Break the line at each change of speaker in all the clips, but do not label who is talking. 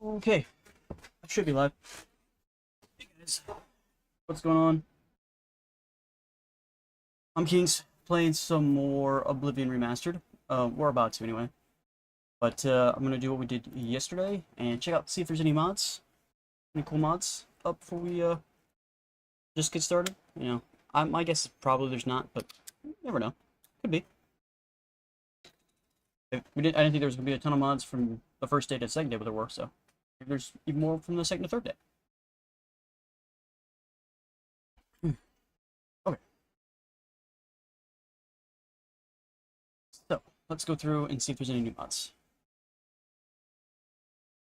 Okay, I should be live. Hey guys, what's going on? I'm Kings, playing some more Oblivion Remastered. We're about to anyway. But I'm gonna do what we did yesterday and check out, see if there's any mods, any cool mods up before we just get started. My guess is probably there's not, but you never know. Could be. If we did, I didn't think there was gonna be a ton of mods from the first day to the second day, but there were. So maybe there's even more from the second to third day. Okay. So, let's go through and see if there's any new mods.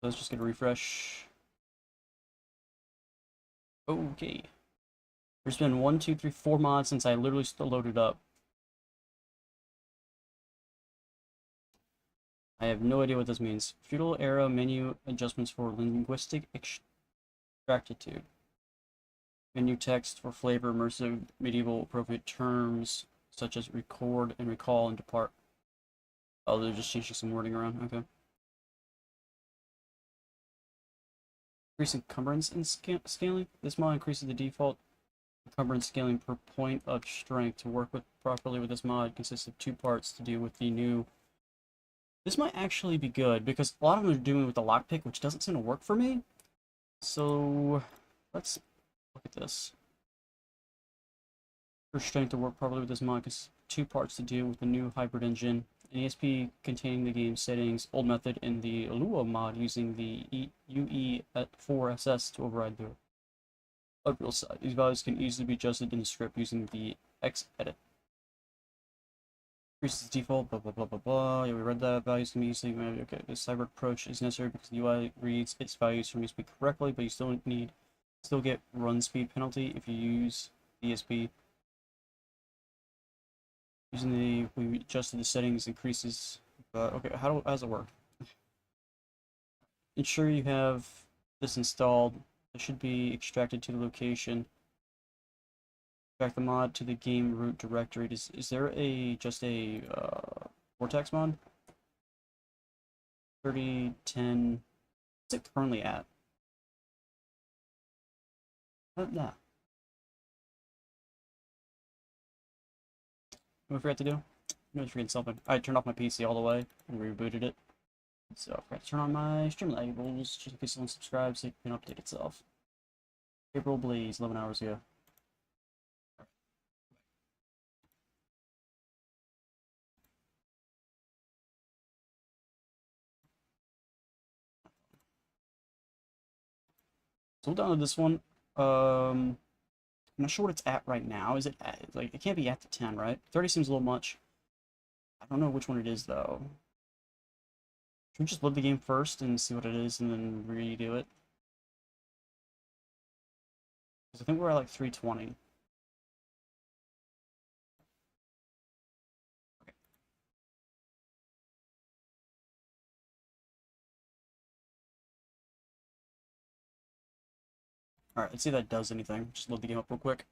Let's just get a refresh. Okay. There's been 1, 2, 3, 4 mods since I literally still loaded up. I have no idea what this means. Feudal era menu adjustments for linguistic extractitude. Menu text for flavor, immersive, medieval, appropriate terms, such as record and recall and depart. Oh, they're just changing some wording around. Okay. Increase encumbrance and scaling. This mod increases the default encumbrance scaling per point of strength. To work properly with this mod consists of 2 parts to deal with the new. This might actually be good because a lot of them are doing with the lockpick, which doesn't seem to work for me. So let's look at this. For strength to work properly with this mod consists of 2 parts to deal with the new hybrid engine. An ESP containing the game settings, old method, and the Lua mod using the UE4SS to override the real side. These values can easily be adjusted in the script using the Xedit. Increases default, blah blah blah blah blah. Yeah, we read that. Values can be easily. Okay, this cyber approach is necessary because the UI reads its values from ESP correctly, but you still get run speed penalty if you use ESP. Using we adjusted the settings increases. Okay, how does it work? Ensure you have this installed. It should be extracted to the location. Extract the mod to the game root directory. Is there just a Vortex mod? 3010. What's it currently at? Nah. What I forgot to do? I was forgetting something. I turned off my PC all the way and rebooted it. So I forgot to turn on my stream labels just in case someone subscribes so it can update itself. April Blaze, 11 hours ago. So we'll download this one. I'm not sure what it's at right now. Is it at, like, it can't be at the 10, right? 30 seems a little much. I don't know which one it is though. Should we just load the game first and see what it is and then redo it? Because I think we're at like 320. Okay. Alright, let's see if that does anything. Just load the game up real quick.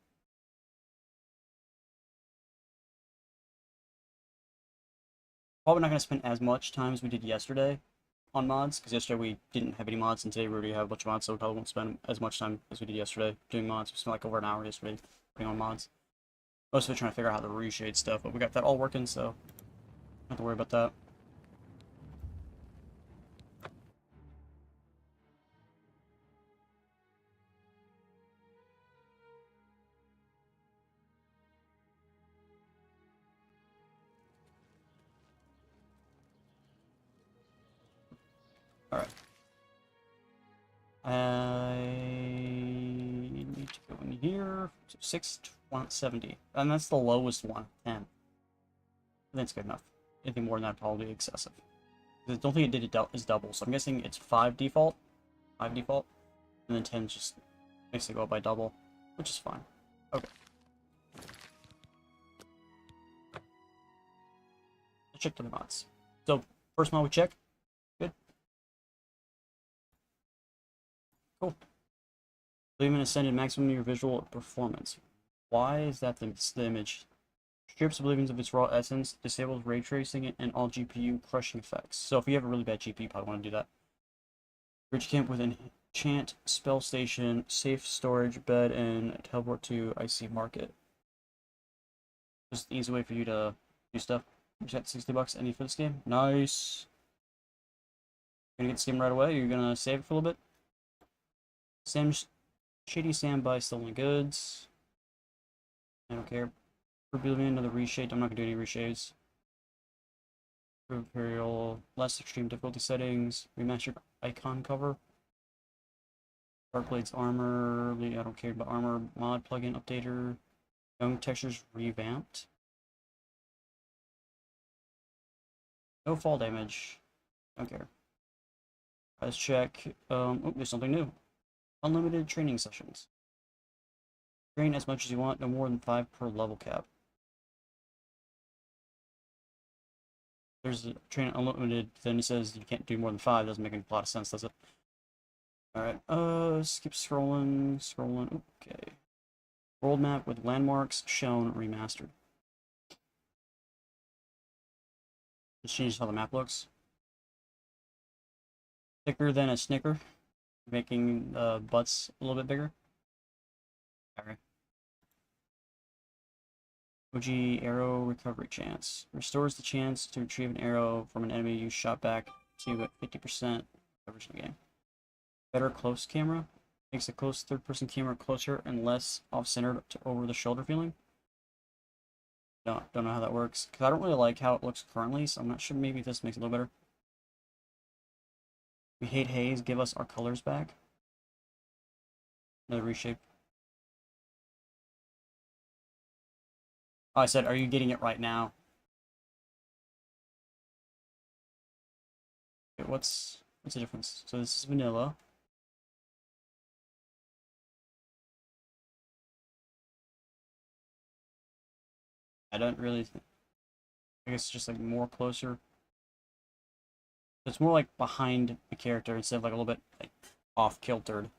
Probably not going to spend as much time as we did yesterday on mods, because yesterday we didn't have any mods, and today we already have a bunch of mods, so we probably won't spend as much time as we did yesterday doing mods. We spent like over an hour yesterday putting on mods. Most of it trying to figure out how to reshade stuff, but we got that all working, so don't have to worry about that. Alright. I need to go in here. 670. And that's the lowest one. 10. I think it's good enough. Anything more than that probably excessive. I don't think it did is double, so I'm guessing it's 5 default. 5 default. And then 10 just makes it go up by double, which is fine. Okay. Let's check the mods. So, first mod we check. Good. Cool. Oblivion Ascended, maximum your visual performance. Why is that the image? Strips Oblivion of its raw essence, disables ray tracing and all GPU crushing effects. So if you have a really bad GPU, you probably want to do that. Bridge camp with enchant, spell station, safe storage, bed, and teleport to Icy Market. Just an easy way for you to do stuff. You got $60 any for this game. Nice. Gonna get this game right away. You're gonna save it for a little bit. Shady Sam buys stolen goods. I don't care. Oblivion, another reshade. I'm not gonna do any reshades. Imperial, less extreme difficulty settings. Remastered icon cover. Darkblade's armor. I don't care about armor. Mod plugin updater. Young textures revamped. No fall damage. Don't care. Let's check. Oh, there's something new. Unlimited training sessions. Train as much as you want, no more than 5 per level cap. There's a train unlimited, then it says you can't do more than 5. Doesn't make a lot of sense, does it? Alright, skip scrolling. Okay. World map with landmarks shown remastered. Just changes how the map looks. Thicker than a Snicker, making butts a little bit bigger. Alright. OG arrow recovery chance. Restores the chance to retrieve an arrow from an enemy you shot back to 50% coverage in the game. Better close camera. Makes a close third-person camera closer and less off-centered to over-the-shoulder feeling. Don't know how that works, because I don't really like how it looks currently, so I'm not sure maybe this makes it a little better. We hate haze, give us our colors back. Another reshape. Oh, I said, are you getting it right now? Okay, what's the difference? So this is vanilla. I don't really I guess it's just like more closer. It's more like behind the character instead of like a little bit like off kiltered. I'm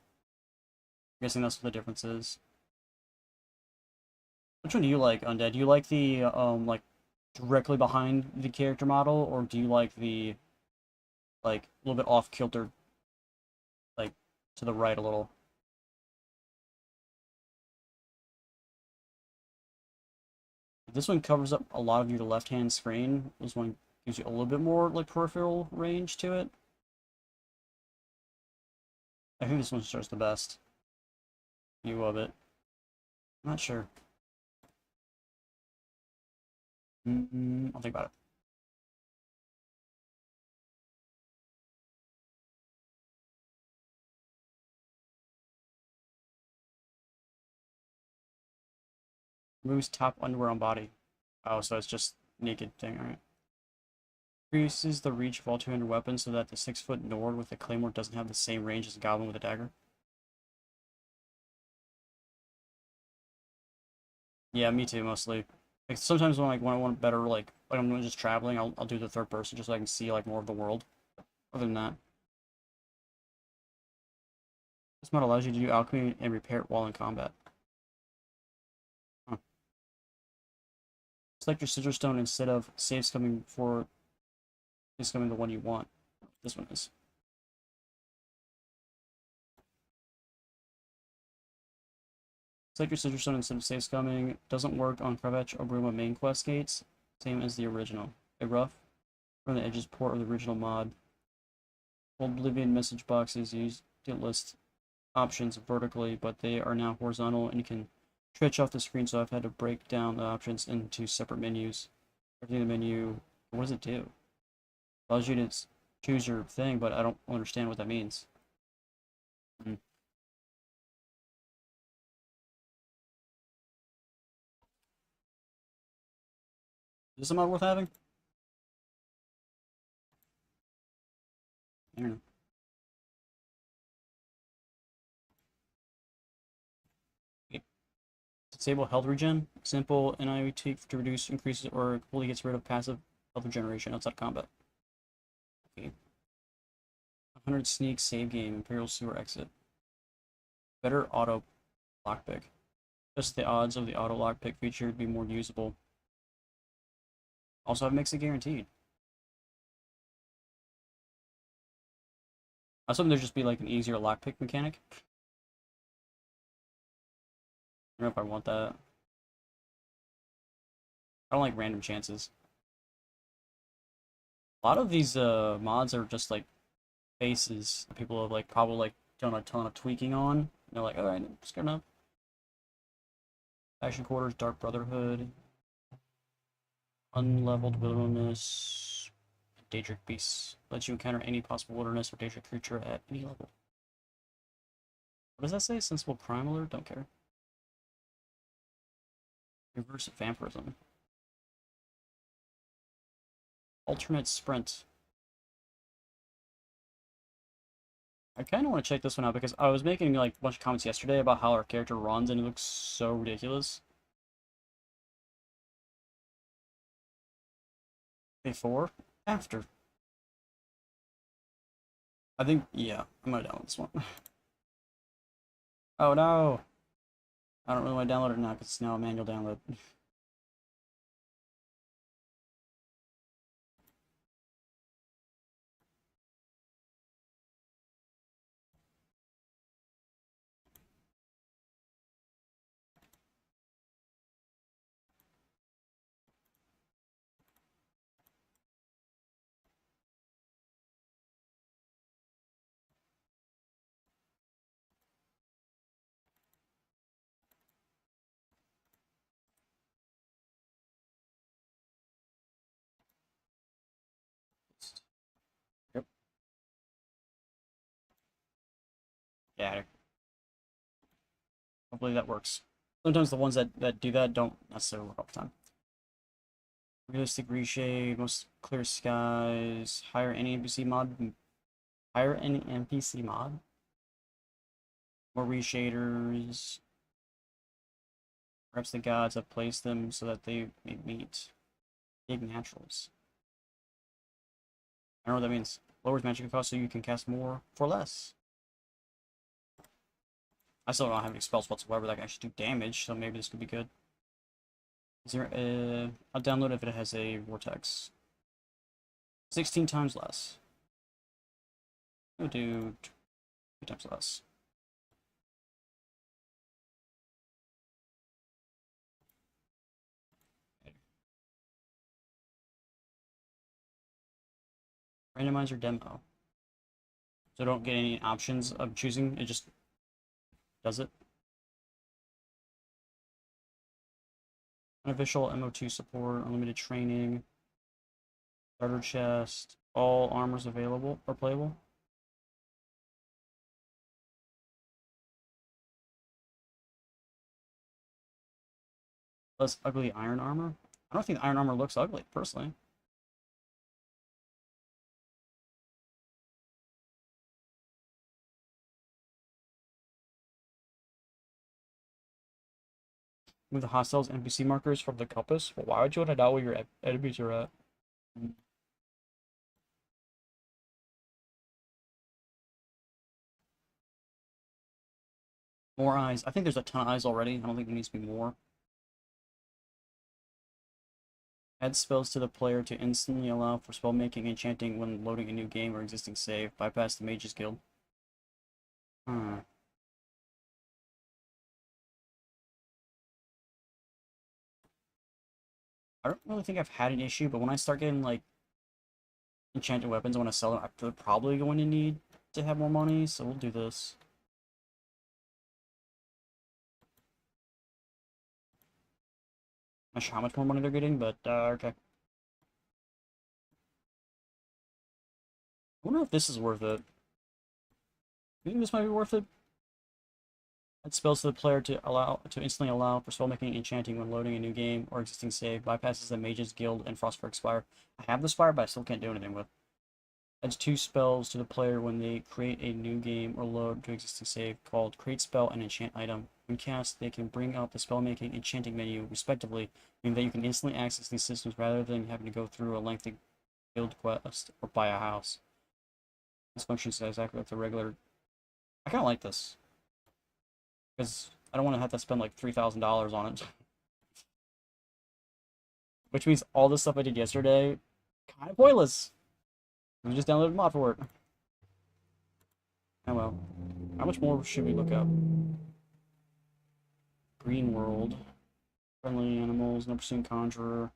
guessing that's what the difference is. Which one do you like, Undead? Do you like the like directly behind the character model, or do you like the like a little bit off kiltered, like to the right a little? This one covers up a lot of your left-hand screen. This one gives you a little bit more like peripheral range to it. I think this one's just the best view of it. I'm not sure. I'll think about it. Removes top underwear on body. Oh, so it's just naked thing, alright. Increases the reach of all 200 weapons so that the 6-foot Nord with the claymore doesn't have the same range as a goblin with a dagger. Yeah, me too, mostly. Like sometimes when I want better like I'm just traveling, I'll do the third person just so I can see like more of the world. Other than that, this mod allows you to do alchemy and repair it while in combat. Huh. Select your sigil stone instead of save scumming for save scumming the one you want. This one is. Select your sigil stone instead of save scumming. Doesn't work on Kravach or Bruma main quest gates. Same as the original. A rough from the edges port of the original mod. Oblivion message boxes use to list options vertically, but they are now horizontal and you can stretch off the screen, so I've had to break down the options into separate menus. Everything in the menu, what does it do? Allows you to choose your thing, but I don't understand what that means. Is this a mod worth having? I don't know. Disable health regen. Simple NIV tweak to reduce, increases, or completely gets rid of passive health regeneration outside combat. Okay. 100 sneak save game. Imperial sewer exit. Better auto lockpick. Just the odds of the auto lockpick feature to be more usable. Also, it makes it guaranteed. I was hoping there'd just be like an easier lockpick mechanic. I don't know if I want that. I don't like random chances. A lot of these mods are just like faces that people have like probably like done a ton of tweaking on. And they're like, alright, it's good enough. Faction Quarters, Dark Brotherhood, Unleveled Wilderness, Daedric Beasts. Lets you encounter any possible wilderness or Daedric creature at any level. What does that say? Sensible Crime Alert? Don't care. Reverse Vampirism. Alternate Sprint. I kind of want to check this one out because I was making like a bunch of comments yesterday about how our character runs and it looks so ridiculous. Before? After. I think, yeah, I'm gonna download this one. Oh no! I don't really want to download it now because it's now a manual download. Yep. Yeah, hopefully that works. Sometimes the ones that do that don't necessarily work all the time. Realistic reshade, most clear skies, hire any NPC mod. Hire any NPC mod. More reshaders. Perhaps the gods have placed them so that they may meet big naturals. I don't know what that means. Lowers magic cost so you can cast more for less. I still don't have any spells whatsoever that can actually do damage, so maybe this could be good. Is there I'll download if it has a vortex. 16 times less. We'll do 2 times less. Randomizer demo. So don't get any options of choosing, it just does it. Unofficial MO2 support, unlimited training, starter chest, all armors available or playable. Less ugly iron armor. I don't think the iron armor looks ugly, personally. Move the hostiles NPC markers from the compass. Well, why would you want to know where your enemies are at? More eyes. I think there's a ton of eyes already. I don't think there needs to be more. Add spells to the player to instantly allow for spell making and enchanting when loading a new game or existing save. Bypass the Mages Guild. Hmm. I don't really think I've had an issue, but when I start getting like enchanted weapons, I want to sell them. I'm probably going to need to have more money, so we'll do this. Not sure how much more money they're getting, but okay. I wonder if this is worth it. You think this might be worth it? Add spells to the player to instantly allow for spellmaking and enchanting when loading a new game or existing save. Bypasses the Mages Guild and Frostburg Spire. I have the Spire, but I still can't do anything with. Adds 2 spells to the player when they create a new game or load to existing save called Create Spell and Enchant Item. When cast, they can bring up the spellmaking and enchanting menu, respectively, meaning that you can instantly access these systems rather than having to go through a lengthy guild quest or buy a house. This functions exactly like the regular. I kind of like this because I don't want to have to spend like $3,000 on it. Which means all the stuff I did yesterday, kind of pointless. I just downloaded a mod for it. Oh well. How much more should we look up? Green world. Friendly animals, no pursuing conjurer.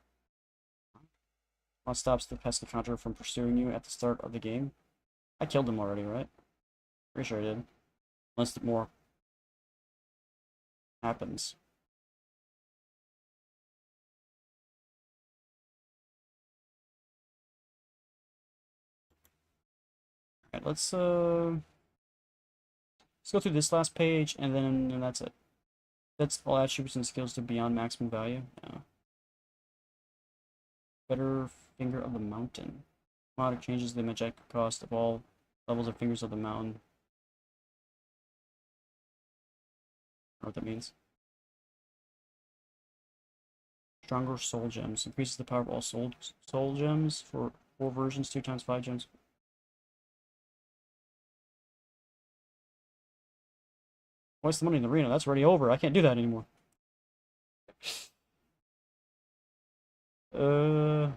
What stops the pesky conjurer from pursuing you at the start of the game? I killed him already, right? Pretty sure I did. Unless more happens. Alright, let's go through this last page, and then that's it. That's all attributes and skills to beyond maximum value. Yeah. Better finger of the mountain. Mod changes the magic cost of all levels of fingers of the mountain. I don't know what that means. Stronger soul gems. Increases the power of all soul gems for 4 versions, 2 times 5 gems. Waste the money in the arena. That's already over. I can't do that anymore. I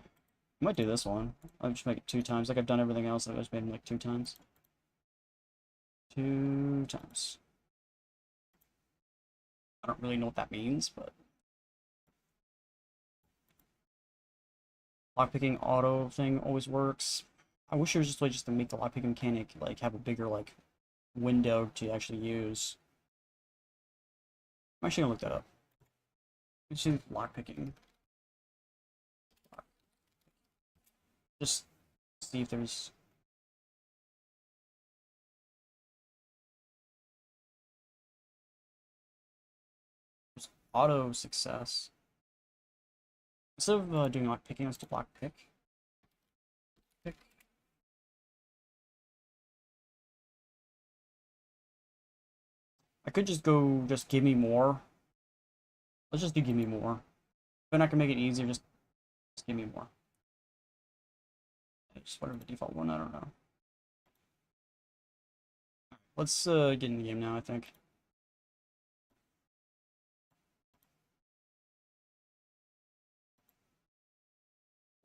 might do this one. I'll just make it 2 times. Like I've done everything else. I've just made them like 2 times. 2 times. I don't really know what that means, but lockpicking auto thing always works. I wish there was just a way just to make the lockpicking mechanic like have a bigger like window to actually use. I'm actually gonna look that up. Let's see lockpicking. Just see if there's auto success. Instead of doing lockpicking, let's do lockpick. Pick. I could just go, just give me more. Let's just do give me more. If I can make it easier, just give me more. Just whatever the default one, I don't know. Let's get in the game now, I think.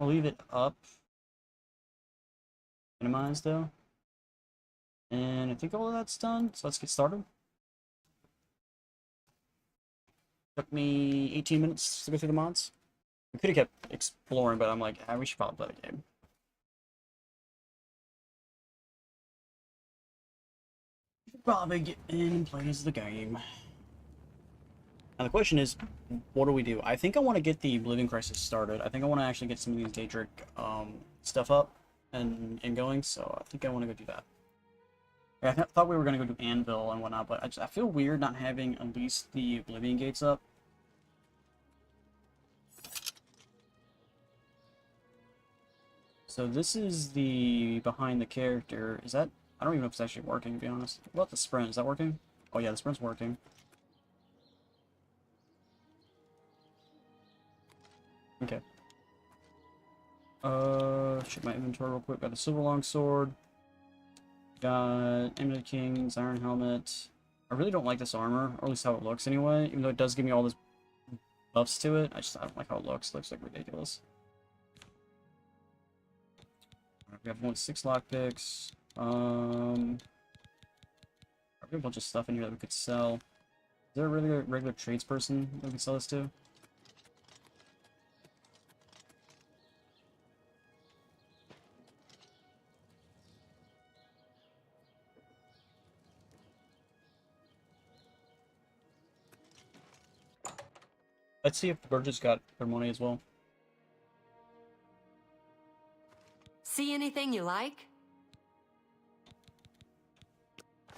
I'll leave it up. Minimize though. And I think all of that's done, so let's get started. Took me 18 minutes to go through the mods. We could have kept exploring, but I'm like, we should probably play the game. Should probably get in and play as the game. Now the question is, what do we do? I think I want to get the Oblivion Crisis started. I think I want to actually get some of these Daedric stuff up and going, so I think I want to go do that. Yeah, I thought we were going to go do Anvil and whatnot, but I feel weird not having at least the Oblivion Gates up. So this is the behind the character. Is that... I don't even know if it's actually working, to be honest. What about the sprint? Is that working? Oh yeah, the sprint's working. Okay. Check my inventory real quick. Got the Silver Longsword. Got Amulet King's Iron Helmet. I really don't like this armor, or at least how it looks anyway. Even though it does give me all this buffs to it, I don't like how it looks. It looks like ridiculous. We have 6 lockpicks. We have a bunch of stuff in here that we could sell. Is there a regular tradesperson that we could sell this to? Let's see if the Burgess got their money as well.
See anything you like?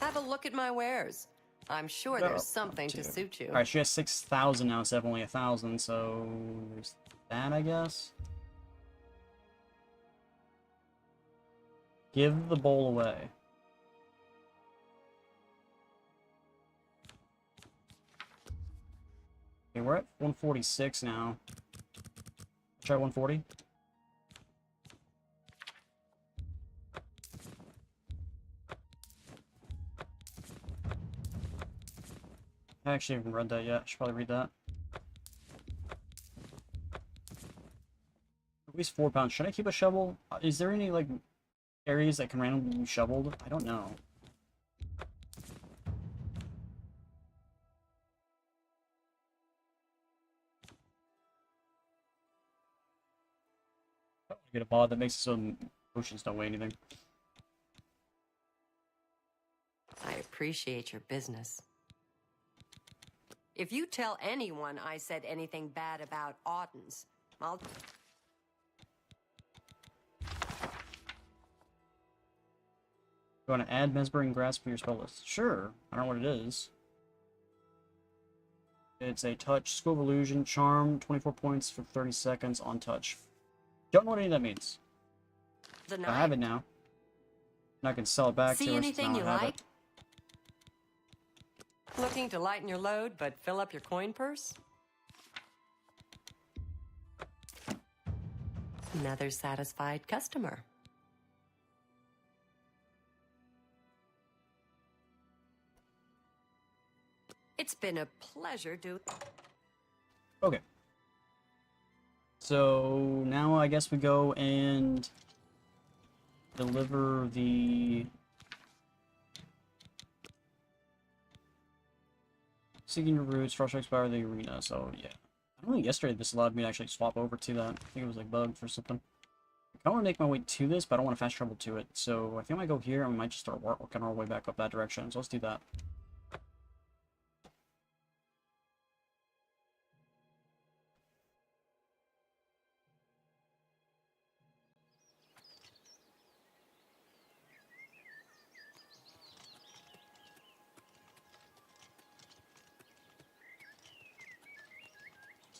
Have a look at my wares. I'm sure there's something to suit you.
Alright, she has 6,000 now instead of only 1,000, so there's that, I guess. Give the bowl away. Okay, we're at 146 now. Try 140. I actually haven't read that yet. I should probably read that. At least 4 pounds. Should I keep a shovel? Is there any, like, areas that can randomly be shoveled? I don't know. Get a mod that makes it so potions don't weigh anything.
I appreciate your business. If you tell anyone I said anything bad about Audens, I'll...
You want to add Mesmering Grasp to your spell list? Sure. I don't know what it is. It's a touch, School of Illusion, Charm, 24 points for 30 seconds on touch. Don't know what any of that means. I have it now. And I can sell it back to
See
her
anything
since
you
now I have
like?
it.
Looking to lighten your load, but fill up your coin purse? Another satisfied customer. It's been a pleasure, dude.
Okay. So now I guess we go and deliver the Seeking Your Roots, Frost Expire the Arena, so yeah. I don't think yesterday this allowed me to actually swap over to that. I think it was like bugged for something. I want to make my way to this, but I don't want to fast travel to it. So I think I might go here and we might just start working our way back up that direction. So let's do that.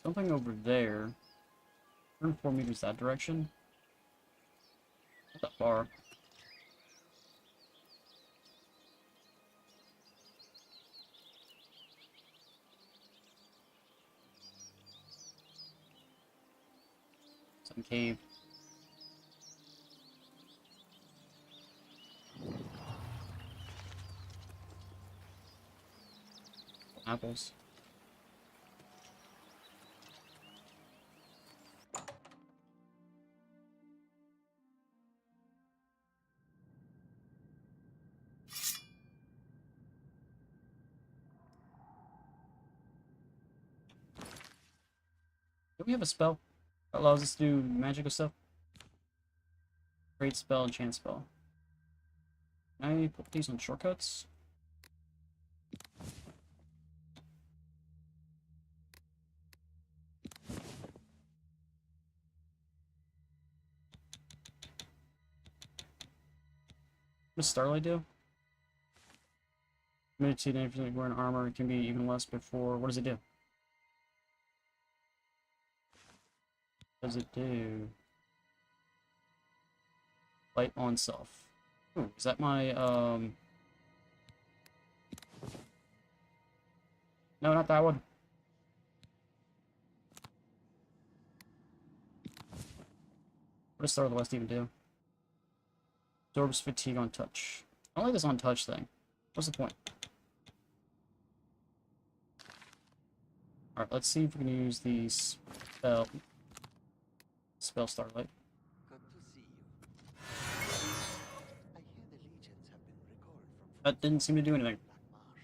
Something over there. 104 meters that direction. Not that far. Some cave. Apples. Do we have a spell that allows us to do magical stuff? Great spell, enchant spell. Can I put these on shortcuts? What does Starlight do? Limited to anything wearing armor, it can be even less before. What does it do? What does it do? Light on self. Ooh, is that my, No, not that one. What does Star of the West even do? Absorbs fatigue on touch. I don't like this on touch thing. What's the point? Alright, let's see if we can use the spell Starlight.
Good to see you. I hear the legions have been recalled from
That didn't seem to do anything.
Black Marsh,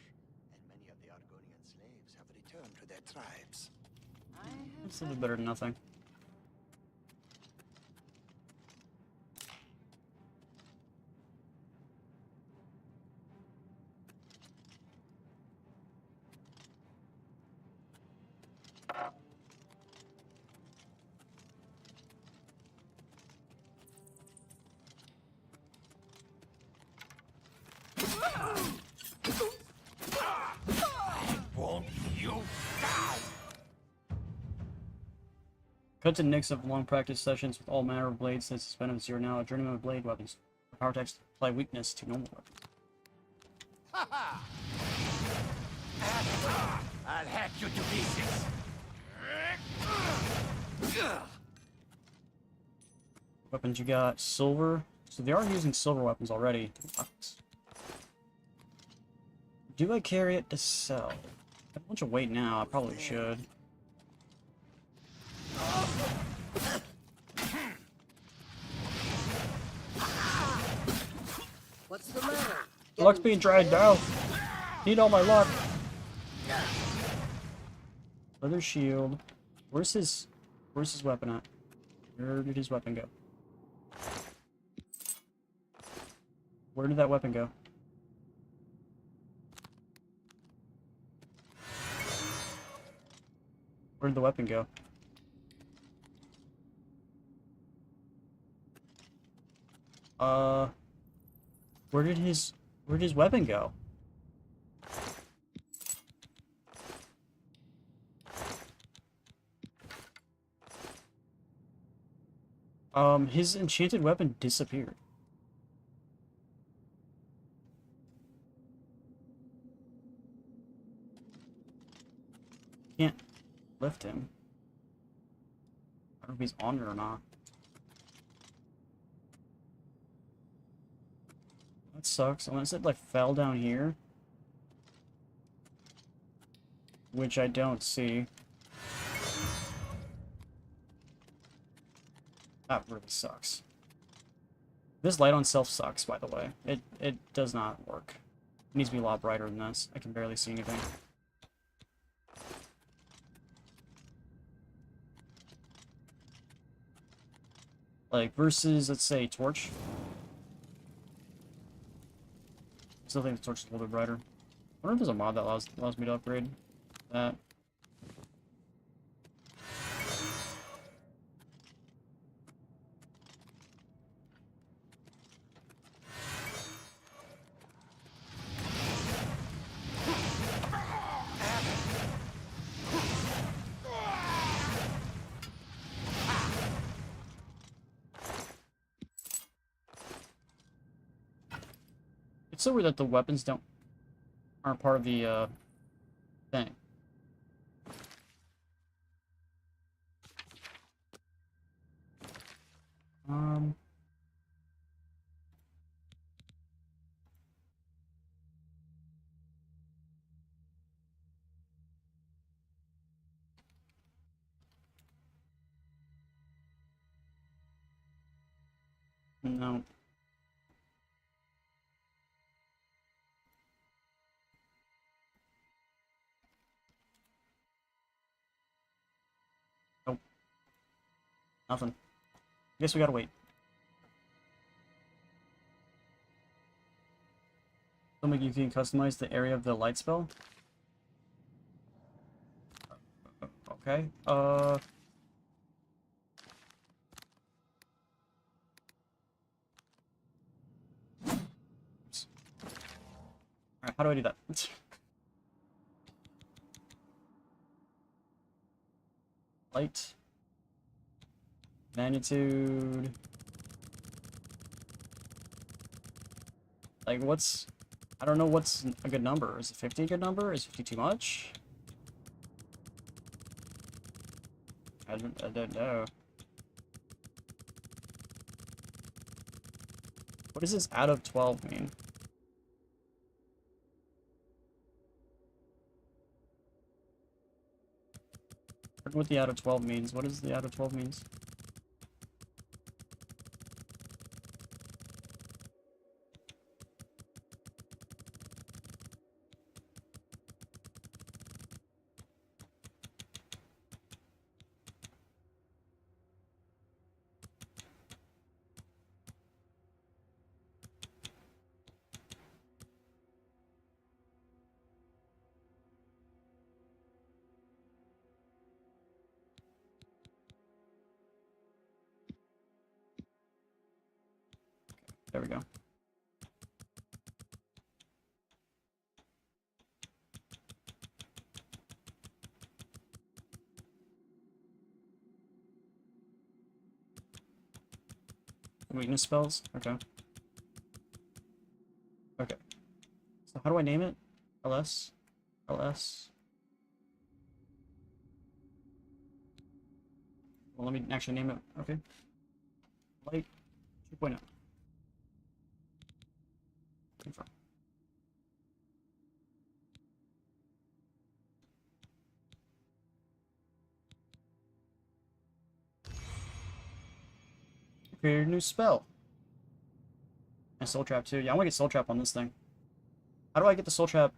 and many of the Argonian slaves have returned to their tribes.
It's a little better than nothing.
Won't you die?
Cut to Nix of long practice sessions with all manner of blades since suspended 0 now. A journeyman with blade weapons. Power text apply weakness to normal weapons.
I'll hack you to pieces.
Weapons you got silver. So they are using silver weapons already. Do I carry it to sell? I have a bunch of weight now. I probably should.
What's the matter?
Luck's being dragged out. Need all my luck. Leather shield. Where's his weapon at? Where did his weapon go? Where did that weapon go? Where did the weapon go? Where did his weapon go? His enchanted weapon disappeared. Can't lift him. I don't know if he's on it or not. That sucks. Unless it, like, fell down here. Which I don't see. That really sucks. This light on self sucks, by the way. It does not work. It needs to be a lot brighter than this. I can barely see anything. Like, versus, let's say, torch. Still think the torch is a little bit brighter. I wonder if there's a mod that allows me to upgrade that. It's so weird that the weapons aren't part of the thing. No. Nope. Nothing. Guess we gotta wait. Something you can customize the area of the light spell? Okay. Oops. Alright, how do I do that? Light. Magnitude. Like, what's... I don't know what's a good number. Is 50 a good number? Is 50 too much? I don't know. What does this out of 12 mean? I forget what the out of 12 means. What does the out of 12 means? There we go. Weakness spells? Okay. Okay. So how do I name it? LS? LS? Well, let me actually name it. Okay. Light 2.0. Confirm. Create a new spell. And Soul Trap too. Yeah, I want to get Soul Trap on this thing. How do I get the Soul Trap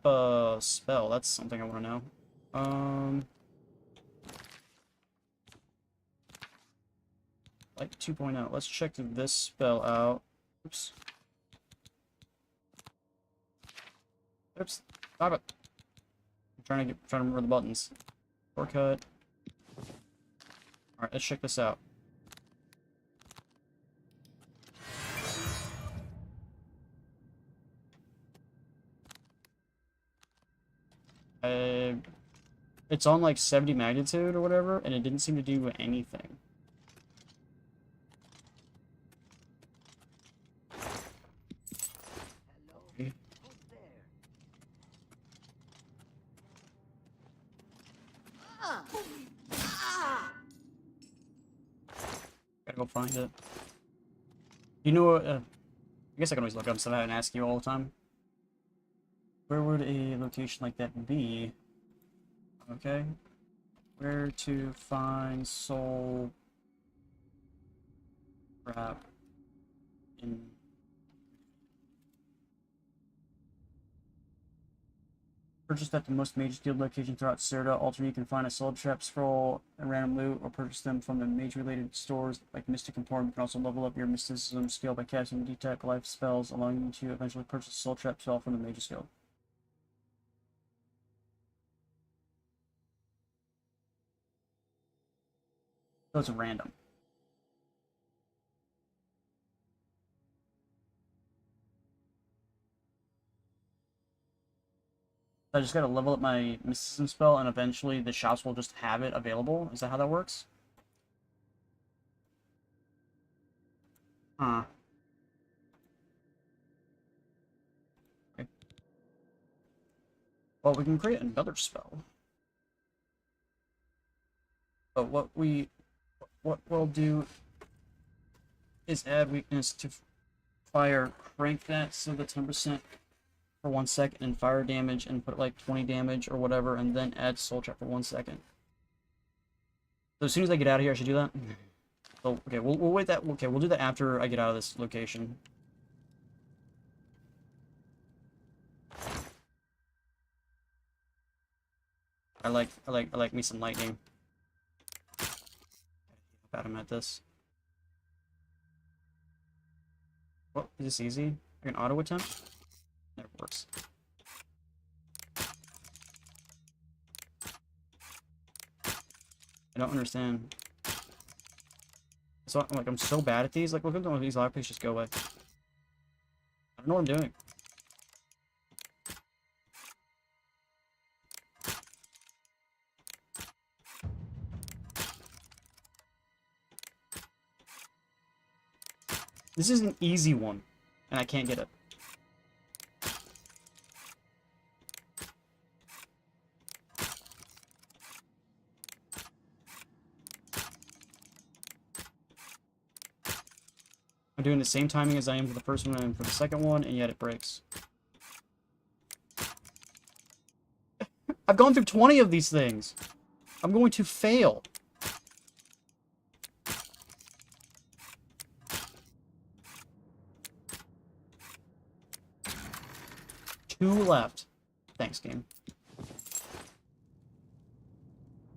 spell? That's something I want to know. Like 2.0. Let's check this spell out. Oops. Oops. Stop it. I'm trying to remember the buttons. Shortcut. Alright, let's check this out. It's on like 70 magnitude or whatever, and it didn't seem to do anything.
Hello? Who's there?
Gotta go find it. You know what? I guess I can always look up stuff and ask you all the time. Where would a location like that be? Okay. Where to find soul crap in purchase at the most major skilled location throughout Cyrodiil. Alternately, you can find a soul trap scroll and random loot, or purchase them from the major related stores like Mystic and Porn. You can also level up your mysticism skill by casting detect life spells, allowing you to eventually purchase a soul trap spell from the major skill. So it's random. I just gotta level up my mysticism spell, and eventually the shops will just have it available. Is that how that works? Huh. Okay. Well, we can create another spell. But what we'll do is add weakness to fire, crank that so the 10% for 1 second, and fire damage, and put like 20 damage or whatever, and then add soul trap for 1 second. So as soon as I get out of here, I should do that. So okay, we'll wait that. Okay, we'll do that after I get out of this location. I like me some lightning. Bad I'm at this. What is this easy? I can auto attempt? Never works. I don't understand. So I'm so bad at these. Like, look at them with these live, please just go away. I don't know what I'm doing. This is an easy one, and I can't get it. I'm doing the same timing as I am for the first one and for the second one, and yet it breaks. I've gone through 20 of these things. I'm going to fail. Two left. Thanks, game.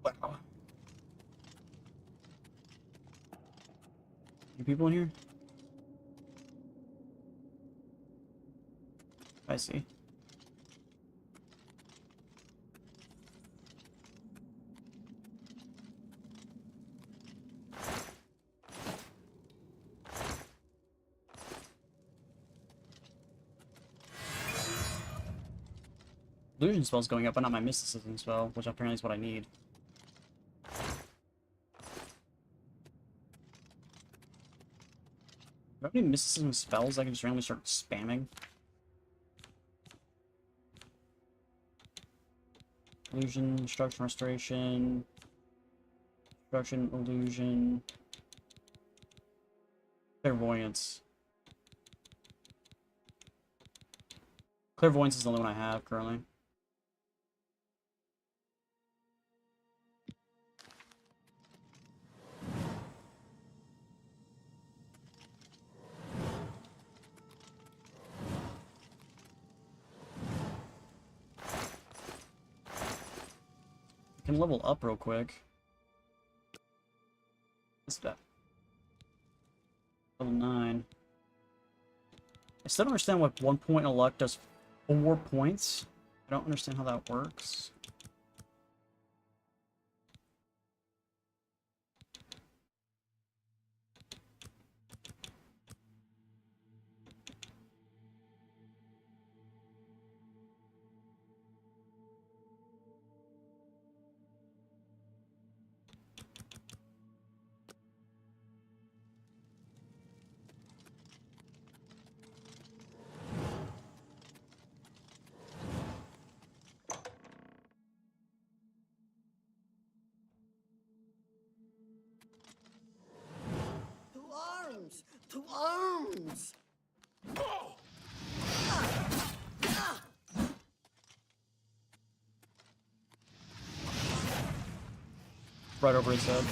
Wow. Any people in here? I see. Illusion spell's going up, but not my mysticism spell, which apparently is what I need. Do I have any mysticism spells I can just randomly start spamming? Illusion, destruction, restoration, destruction, illusion, clairvoyance. Clairvoyance is the only one I have currently. I can level up real quick. What's that? Level 9. I still don't understand what 1 point in luck does 4 points. don't understand how that works.
To arms!
Right over his head.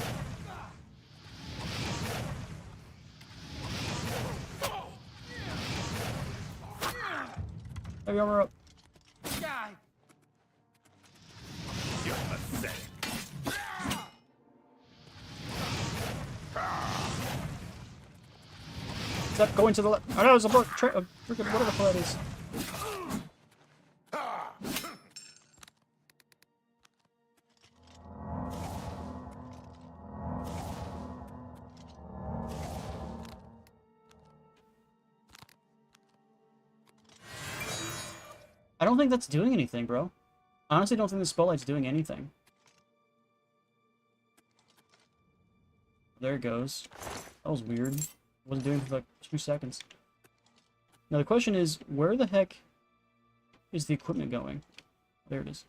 Heavy armor up.
You're pathetic.
Step going to the left. Oh no, it's a book. Freaking whatever the hell that is. I don't think that's doing anything, bro. I honestly don't think the spotlight's doing anything. There it goes. That was weird. Wasn't doing it for like 2 seconds. Now the question is, where the heck is the equipment going? There it is.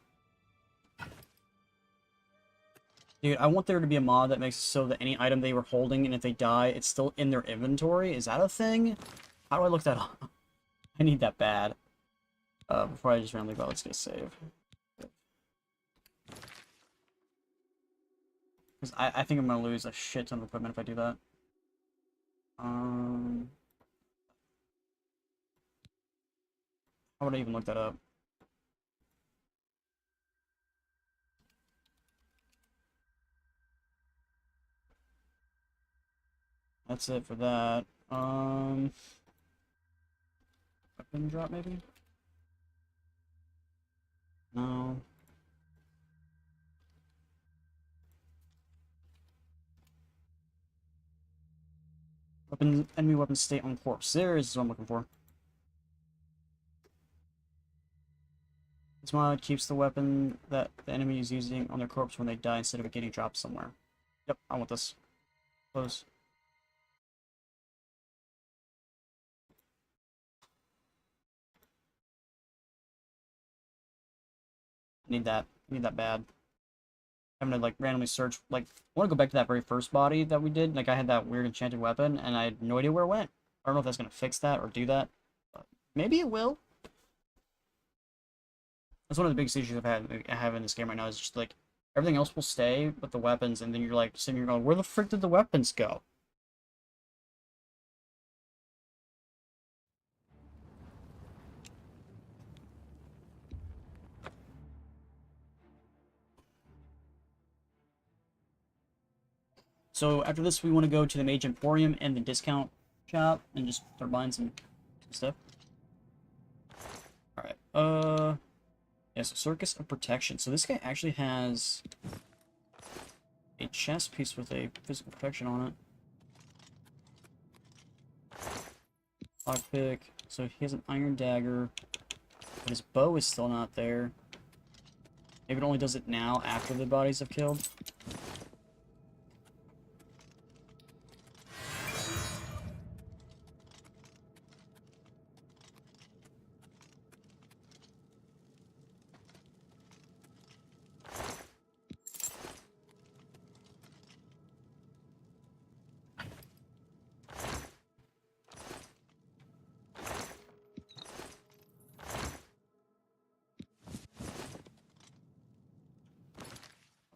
Dude, I want there to be a mod that makes it so that any item they were holding, and if they die, it's still in their inventory. Is that a thing? How do I look that up? I need that bad. Before I just randomly go, let's get a save. Because I think I'm going to lose a shit ton of equipment if I do that. How would I even look that up? That's it for that. Weapon drop maybe? No. Enemy weapons stay on corpse. There is what I'm looking for. This mod keeps the weapon that the enemy is using on their corpse when they die instead of it getting dropped somewhere. Yep, I want this. Close. I need that. I need that bad. Having to like randomly search, like, I want to go back to that very first body that we did. Like, I had that weird enchanted weapon and I had no idea where it went. I don't know if that's gonna fix that or do that, but maybe it will. That's one of the biggest issues I have in this game right now, is just like everything else will stay but the weapons, and then you're like sitting here going, where the frick did the weapons go? So after this, we want to go to the Mage Emporium and the discount shop and just start buying some stuff. Alright, yeah, so Circus of Protection. So this guy actually has a chest piece with a physical protection on it. Lockpick. So he has an iron dagger, but his bow is still not there. Maybe it only does it now after the bodies have killed.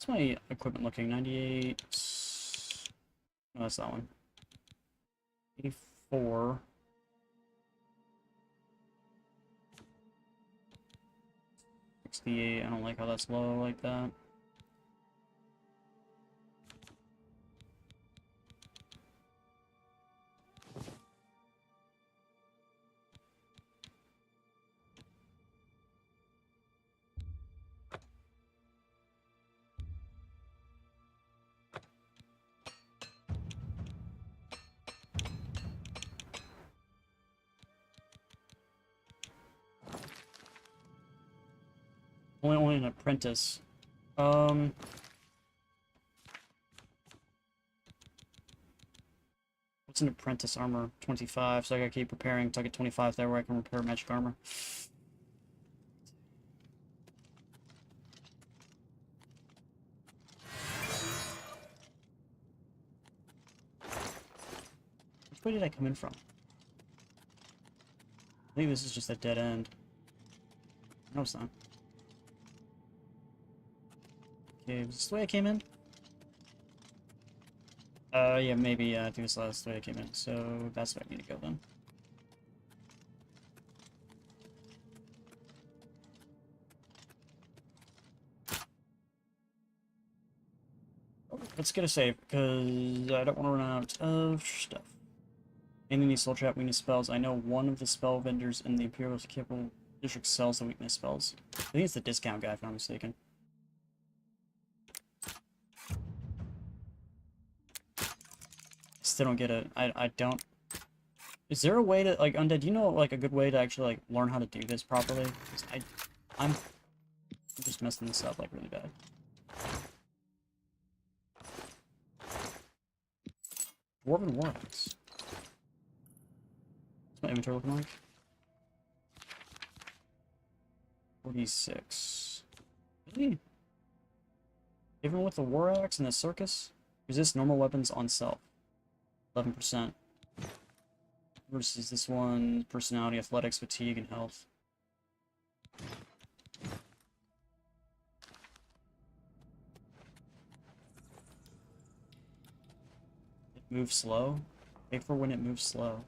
What's my equipment looking? 98. No, that's that one. 84. 68. I don't like how that's low like that. Only an apprentice. What's an apprentice armor? 25, so I gotta keep preparing until I get 25 there where I can repair magic armor. Which way did I come in from? I think this is just a dead end. No, it's not. Okay, was this the way I came in? Yeah, maybe, I think this is the way I came in, so that's where I need to go then. Oh, let's get a save, because I don't want to run out of stuff. Any these soul trap weakness spells, I know one of the spell vendors in the Imperial Capital District sells the weakness spells. I think it's the discount guy, if I'm not mistaken. Still don't get it. I don't. Is there a way to, like, Undead, do you know, like, a good way to actually, like, learn how to do this properly? 'Cause I'm just messing this up, like, really bad. Dwarven Warrocks. What's my inventory looking like? 46. Really? Even with the War Axe and the Circus? Resist normal weapons on self. 11%. Versus this one, personality, athletics, fatigue, and health. It moves slow? Wait for when it moves slow.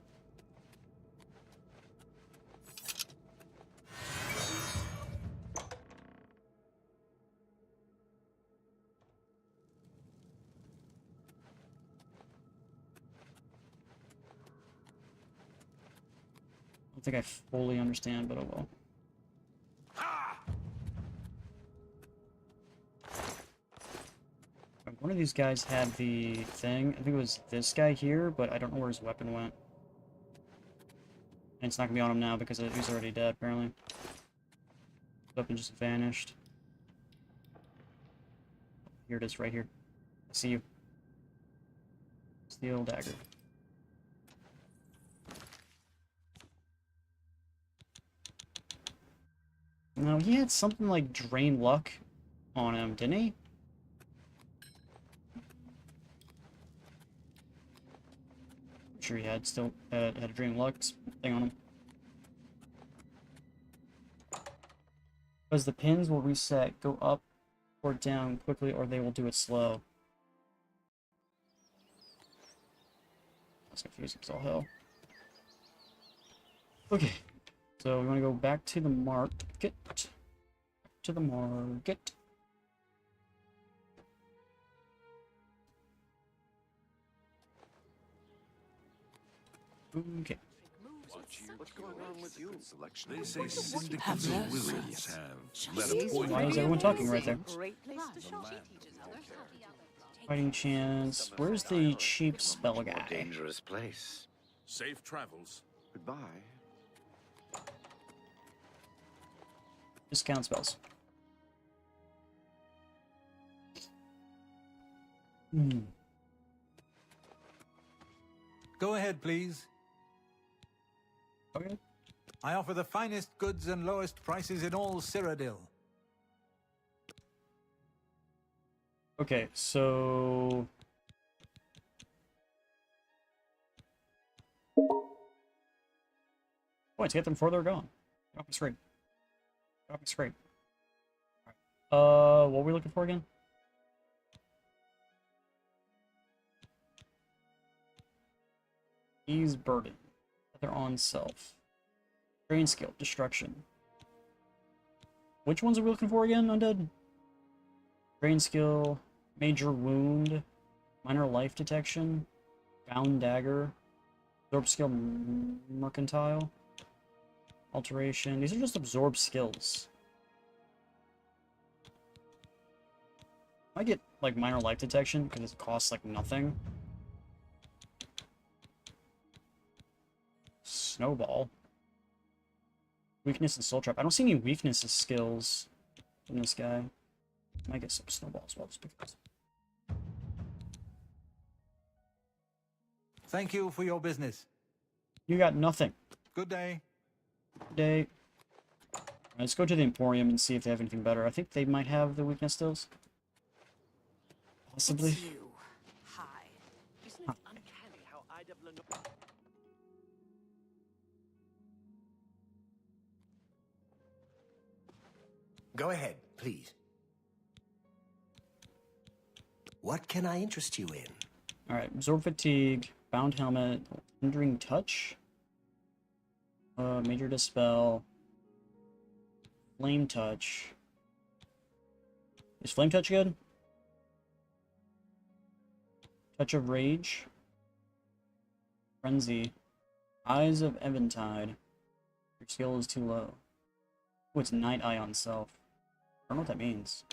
I don't think I fully understand, but oh well. One of these guys had the thing. I think it was this guy here, but I don't know where his weapon went. And it's not gonna be on him now because he's already dead, apparently. His weapon just vanished. Here it is, right here. I see you. Steel dagger. No, he had something like drain luck on him, didn't he? I'm sure he had still had a drain luck thing on him. Because the pins will reset, go up or down quickly, or they will do it slow. That's confusing as all hell. Okay. So we want to go back to the market. To the market. Okay.
What's going on with you?
They say syndicates of wizards have led a poison.
Why is everyone talking right there? Fighting chance. Where's the cheap spell guy?
Dangerous place.
Safe travels.
Goodbye.
Discount spells.
Go ahead, please.
Okay.
I offer the finest goods and lowest prices in all Cyrodiil.
Okay, so... Points, get them before they're gone. Get off my screen. Get off my screen. Alright. What are we looking for again? Ease burden. They're on self. Drain skill, destruction. Which ones are we looking for again, Undead? Drain skill, major wound, minor life detection, bound dagger, absorb skill, mercantile, alteration. These are just absorb skills. I get like minor life detection because it costs like nothing. Snowball. Weakness and soul trap. I don't see any weaknesses skills. from this guy. Might get some snowballs as well, just because.
Thank you for your business.
You got nothing.
Good day.
Day. Let's go to the Emporium and see if they have anything better. I think they might have the weakness stills. Possibly.
It's you. Hi.
Isn't it uncanny how IW...
Go ahead, please. What can I interest you in?
Alright, absorb fatigue, bound helmet, hindering touch, major dispel, flame touch. Is flame touch good? Touch of rage, frenzy, eyes of eventide. Your skill is too low. Oh, it's night eye on self. I don't know what that means.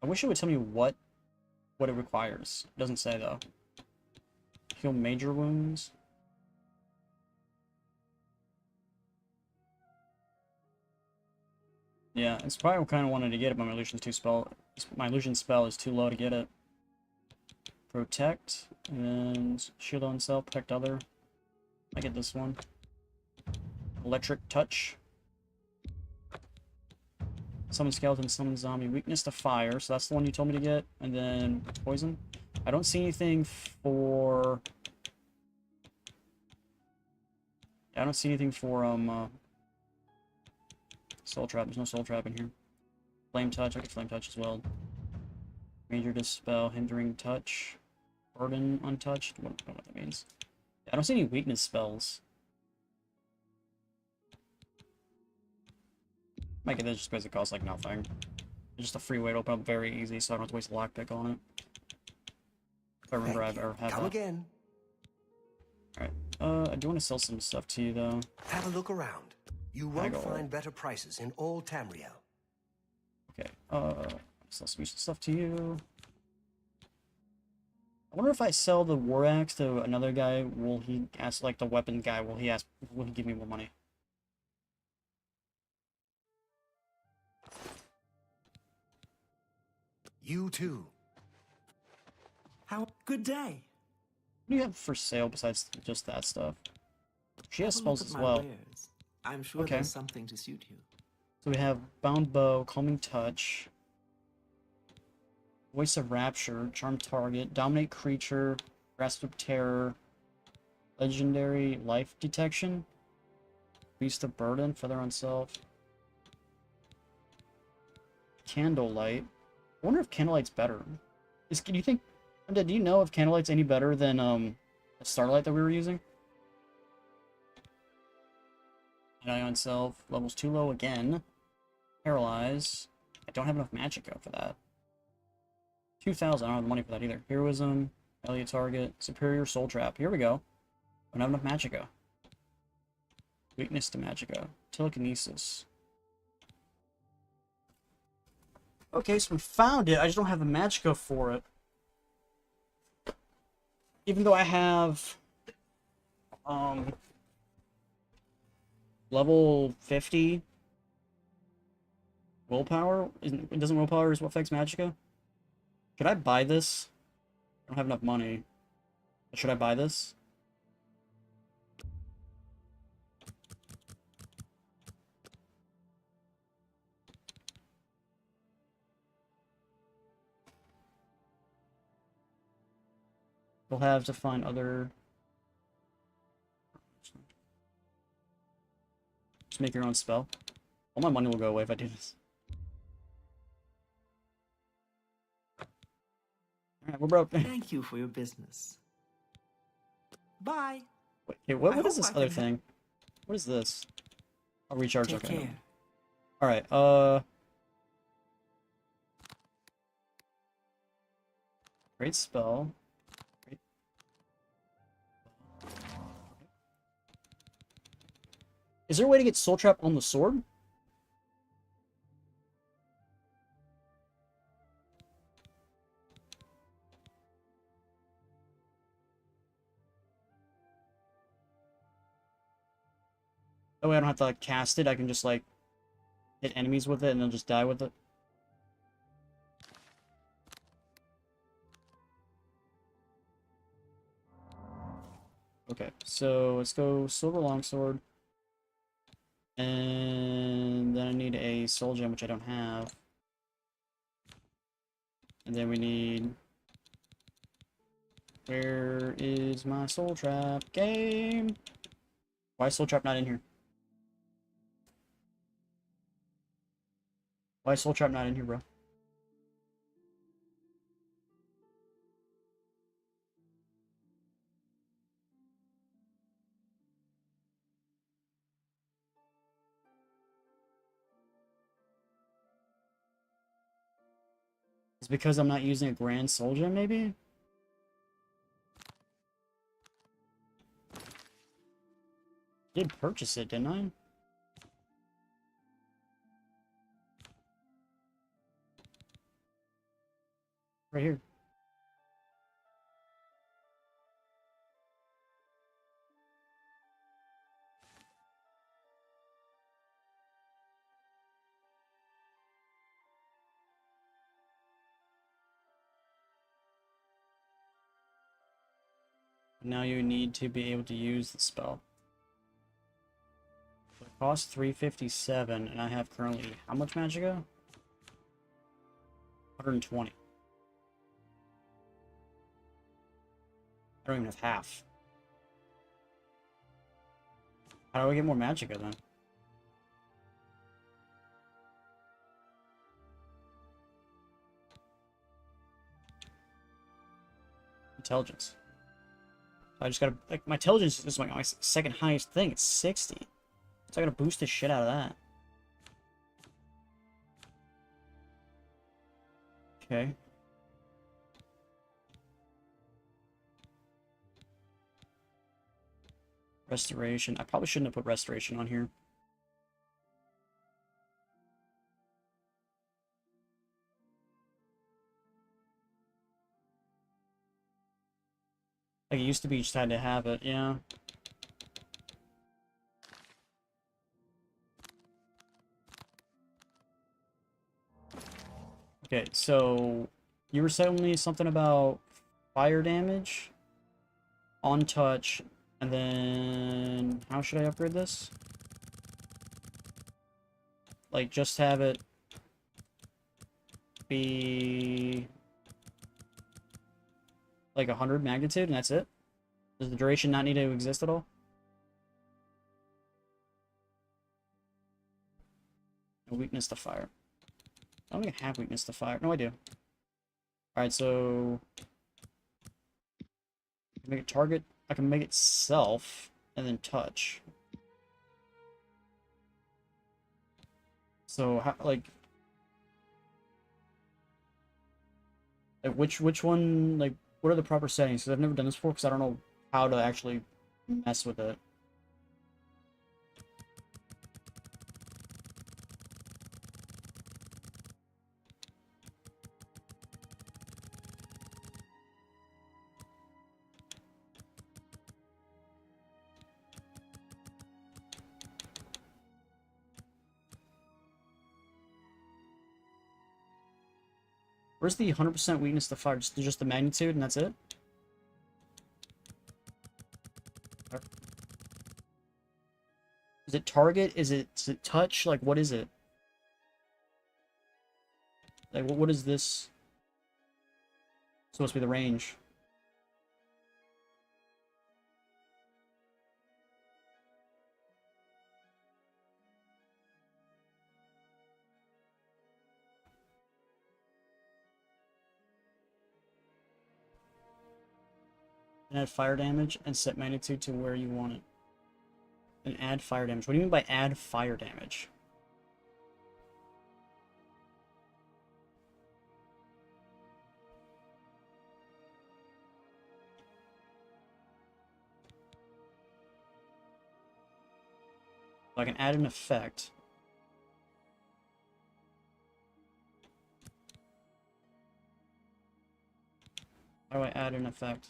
I wish it would tell me what it requires. It doesn't say though. Heal major wounds. Yeah, it's probably what I kind of wanted to get it, but my illusion spell is too low to get it. Protect and shield on self, protect other. I get this one. Electric touch. Summon skeleton, summon zombie. Weakness to fire, so that's the one you told me to get. And then poison. I don't see anything for... I don't see anything for, soul trap. There's no soul trap in here. Flame touch. I get flame touch as well. Major dispel, hindering touch. Burden untouched. I don't know what that means. I don't see any weakness spells. Might get this just because it costs like nothing. It's just a free way to open up very easy, so I don't have to waste a lockpick on it. If I remember I've ever had
Come
that.
again.
Alright. I do want to sell some stuff to you though.
Have a look around. You won't
go.
find better prices in all Tamriel.
Okay. Sell some useful stuff to you. I wonder if I sell the war axe to another guy, will he ask, like the weapon guy, will he give me more money?
You too.
How good day.
What do you have for sale besides just that stuff? She has
Have a look
spells
at
as
my
well.
wares. I'm sure
Okay.
there's something to suit you.
So we have Bound Bow, Calming Touch, Voice of Rapture, Charm Target, Dominate Creature, Grasp of Terror, Legendary Life Detection, Beast of Burden, Feather on Self, Candlelight. I wonder if Candlelight's better. Do you think, do you know if Candlelight's any better than the Starlight that we were using? Eye on Self, level's too low again. Paralyze. I don't have enough Magicka for that. 2,000, I don't have the money for that either. Heroism, Elliot Target, Superior Soul Trap. Here we go. I don't have enough Magicka. Weakness to Magicka. Telekinesis. Okay, so we found it. I just don't have the Magicka for it. Even though I have... level 50 willpower? Doesn't willpower is what affects Magicka? Should I buy this? I don't have enough money. Should I buy this? We'll have to find other... Just make your own spell. All my money will go away if I do this. Alright, we're broke.
Thank you for your business. Bye.
Wait, hey, what
I
is
hope
this
I
other
can
thing? What is this? I'll recharge.
Take
Okay.
care.
Alright, great spell. Great. Is there a way to get Soul Trap on the sword? That way I don't have to like cast it. I can just like hit enemies with it and they'll just die with it. Okay, so let's go silver longsword. And then I need a soul gem, which I don't have. And then we need... Where is my soul trap? Game! Why is soul trap not in here? Why is soul trap not in here, bro? It's because I'm not using a grand soul gem, maybe? I did purchase it, didn't I? Right here. Now you need to be able to use the spell. It costs 357, and I have currently how much magicka? 120. I don't even have half. How do I get more magicka then? Intelligence. I just gotta, like, my intelligence is my second highest thing. It's 60. So I gotta boost the shit out of that. Okay. Restoration. I probably shouldn't have put restoration on here. Like, it used to be you just had to have it, yeah. Okay, so you were telling me something about fire damage on touch, and then how should I upgrade this? Like, just have it be like 100 magnitude, and that's it? Does the duration not need to exist at all? No weakness to fire. I don't think I have weakness to fire. No, I do. Alright, so... I can make it target. I can make it self, and then touch. So, how, like... which one, like, what are the proper settings? Because I've never done this before, because I don't know how to actually mess with it. Where's the 100% weakness to fire? Just the magnitude, and that's it? Is it target? Is it touch? Like, what is it? Like, what is this? Supposed to be the range. And add fire damage and set magnitude to where you want it. And add fire damage. What do you mean by add fire damage? So I can add an effect. How do I add an effect?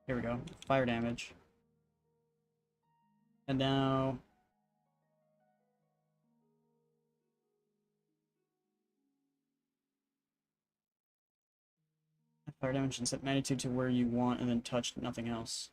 Here we go. Fire damage. And now... Fire damage and set magnitude to where you want, and then touch nothing else.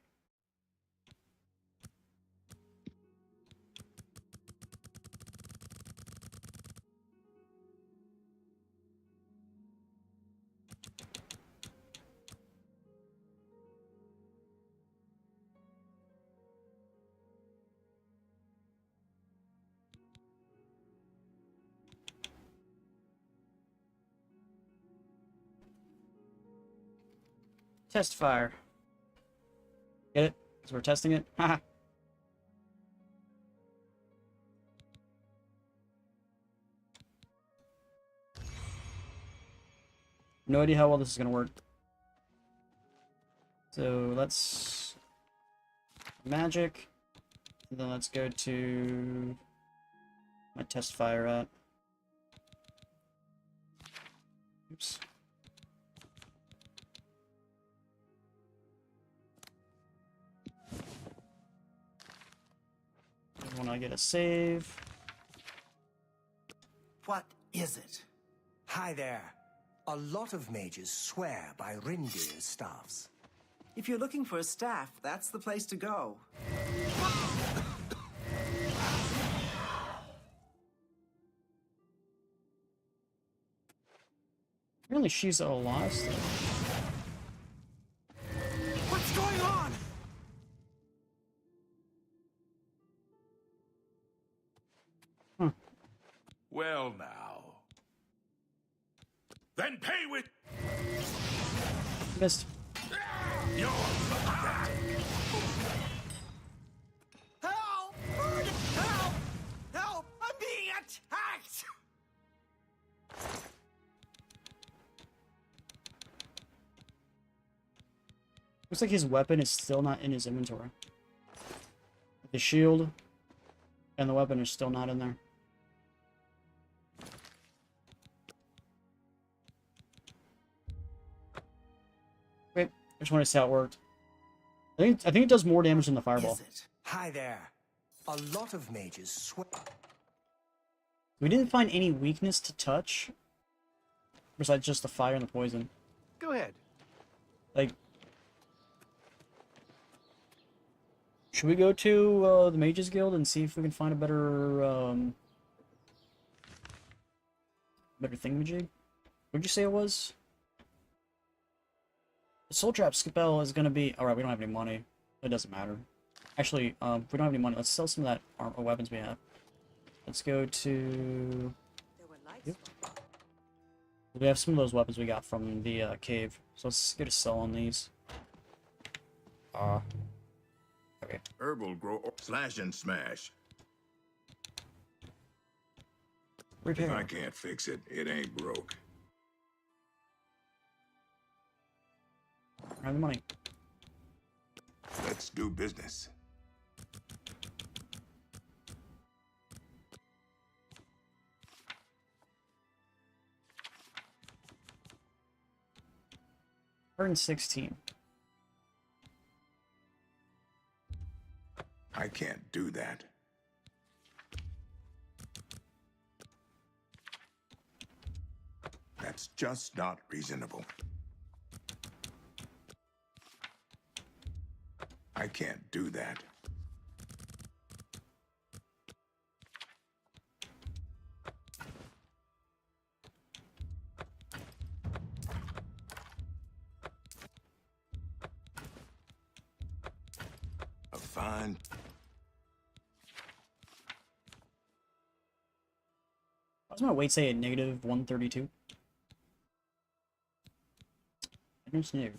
Test fire. Get it? Because we're testing it? Haha. No idea how well this is going to work. So let's... Magic. And then let's go to... my test fire at. Oops. When I get a save.
What is it?
Hi there. A lot of mages swear by Rindir's staffs.
If you're looking for a staff, that's the place to go.
Apparently she's alive still.
What's going on?
Well, now. Then pay with
Missed.
your pathetic.
Help! Help! Help! I'm being attacked!
Looks like his weapon is still not in his inventory. The shield and the weapon are still not in there. Wait, I just want to see how it worked. I think it does more damage than the fireball.
Is it?
Hi there. A lot of mages swear.
We didn't find any weakness to touch. Besides just the fire and the poison.
Go ahead.
Like... Should we go to the Mages Guild and see if we can find a better, better thingamajig? What'd you say it was? The Soul Trap spell is gonna be... Alright, we don't have any money. It doesn't matter. Actually, if we don't have any money, let's sell some of that weapons we have. Let's go to... Yep. We have some of those weapons we got from the cave. So let's get a sell on these. Okay.
Herbal grow slash and smash. If I
Repair.
can't fix it, it ain't broke.
I have the money.
Let's do business.
Turn 16.
I can't do that. That's just not reasonable. I can't do that. A fine.
Why does my weight say a negative 132? I don't know.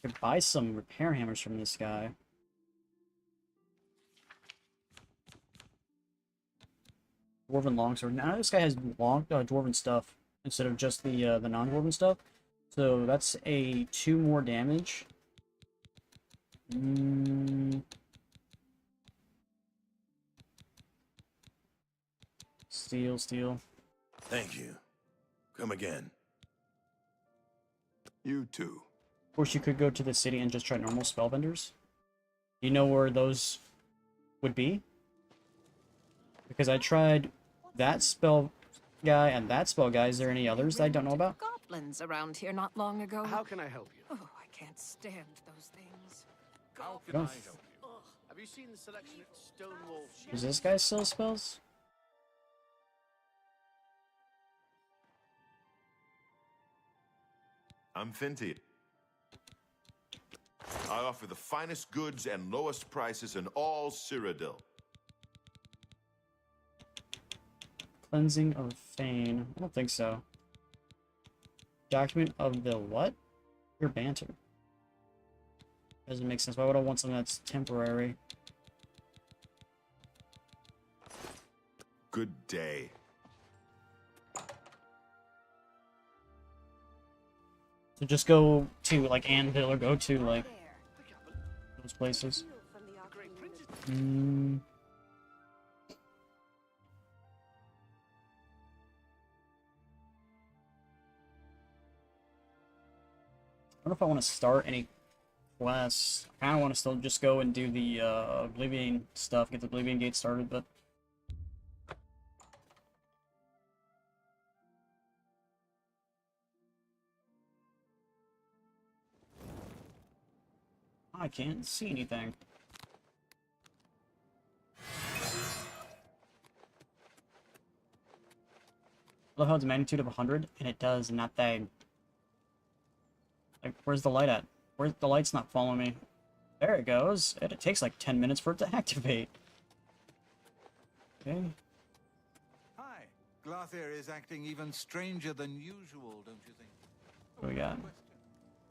Could buy some repair hammers from this guy. Dwarven longsword. Now this guy has dwarven stuff instead of just the non-dwarven stuff. So that's a 2 more damage. Steel.
Thank you. Come again. You too.
course, you could go to the city and just try normal spell vendors. Do you know where those would be? Because I tried that spell guy and that spell guy. Is there any others that I don't know about?
Goblins around here not long ago.
How can I help you?
Oh, I can't stand those things.
How can
Go
I
f-
help you? Have you seen the selection at Stonewall Sheep?
Does this guy sell spells?
I'm Finty. I offer the finest goods and lowest prices in all Cyrodiil.
Cleansing of Fane. I don't think so. Document of the what? Your banter. Doesn't make sense. Why would I want something that's temporary?
Good day.
So just go to like Anvil or go to like those places. Hmm. I don't know if I want to start any quests. I kind of want to still just go and do the Oblivion stuff, get the Oblivion Gate started, but I can't see anything. I love how it's magnitude of 100, and it does nothing. Like, where's the light at? Where's the light's not following me? There it goes. And it takes like 10 minutes for it to activate. Okay.
Hi. Glathier is acting even stranger than usual, don't you think?
What do we got?
Question.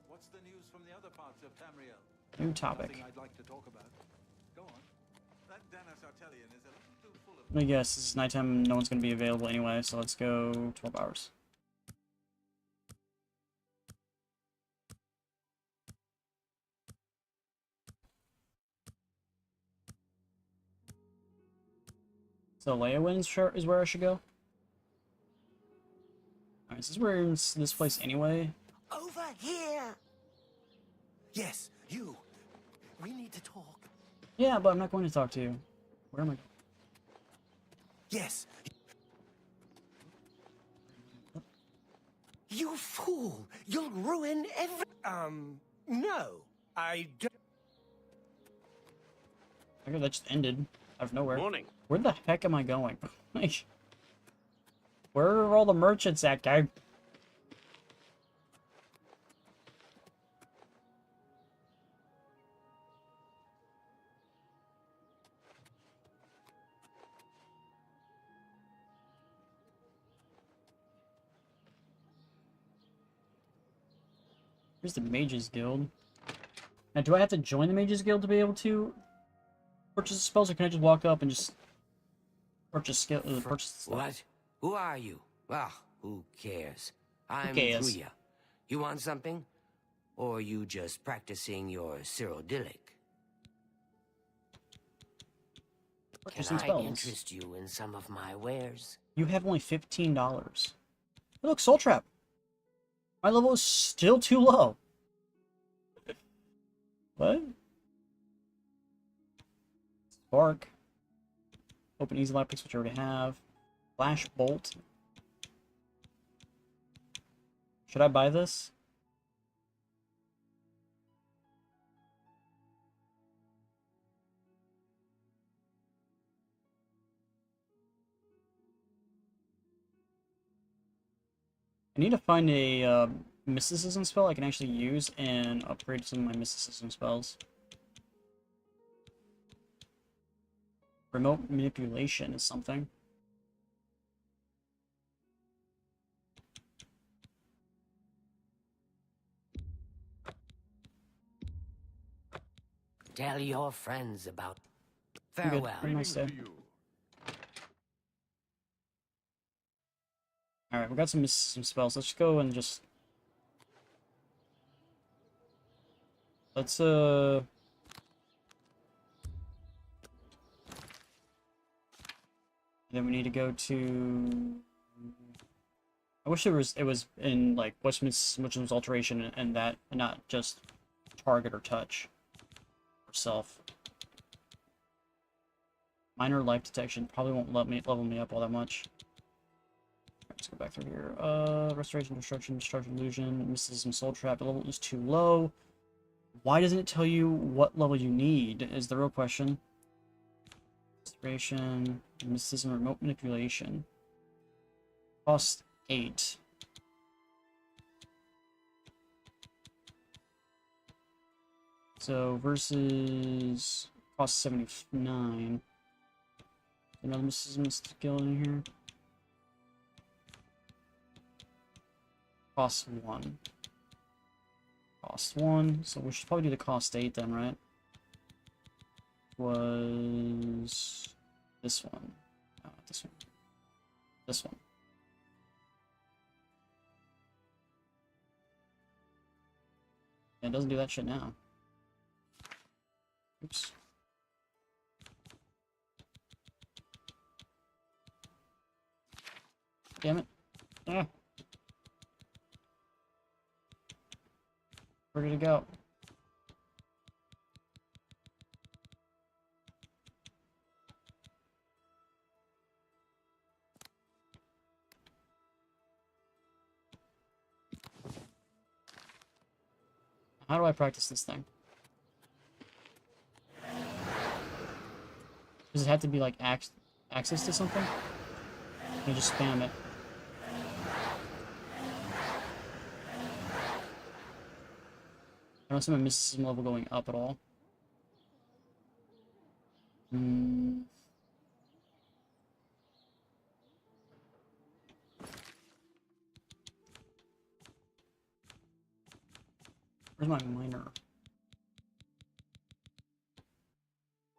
What's the news from the other parts of Tamriel?
New topic.
Nothing I'd like to talk about. Go on. That Danos Artelian is a little too full of...
Let me guess, this is nighttime, no one's going to be available anyway, so let's go 12 hours. So Leowin is where I should go? Alright, is this where it's this place anyway?
Over here! Yes, you. We need to talk.
Yeah, but I'm not going to talk to you. Where am I?
Yes. You fool! You'll ruin every... no. I don't...
Okay, that just ended out of nowhere.
Morning.
Where the heck am I going? Like, where are all the merchants at, guy? Here's the Mages Guild. Now, do I have to join the Mages Guild to be able to purchase spells, or can I just walk up and just purchase stuff?
What? Who are you? Ah, who cares? I'm
cares?
Druya. You want something? Or you just practicing your Cyrodiilic?
Purchasing
Can I
spells.
interest you in some of my wares?
You have only $15. Hey, look, Soul Trap. My level is still too low. What? Spark. Open easy light picks, which I already have. Flash Bolt. Should I buy this? I need to find a mysticism spell I can actually use and upgrade some of my mysticism spells. Remote manipulation is something.
Tell your friends about...
I'm good.
Farewell.
Have a nice day. Alright, we got some mysticism spells. Let's go and just... Let's, Then we need to go to... I wish it was in like which was alteration and that, and not just target or touch or self. Minor life detection probably won't let me level me up all that much. Let's go back through here. Restoration, destruction, illusion, mysticism, soul trap. The level is too low. Why doesn't it tell you what level you need? Is the real question. Restoration, mysticism, remote manipulation. Cost 8. So versus cost 79. Another mysticism skill in here. Cost 1. Cost 1. So we should probably do the cost 8 then, right? Was this one. No, not this one. This one. Yeah, it doesn't do that shit now. Oops. Damn it. Ah. Where did it go? How do I practice this thing? Does it have to be like access to something? Can I just spam it? I don't see my mysticism level going up at all. Where's my minor?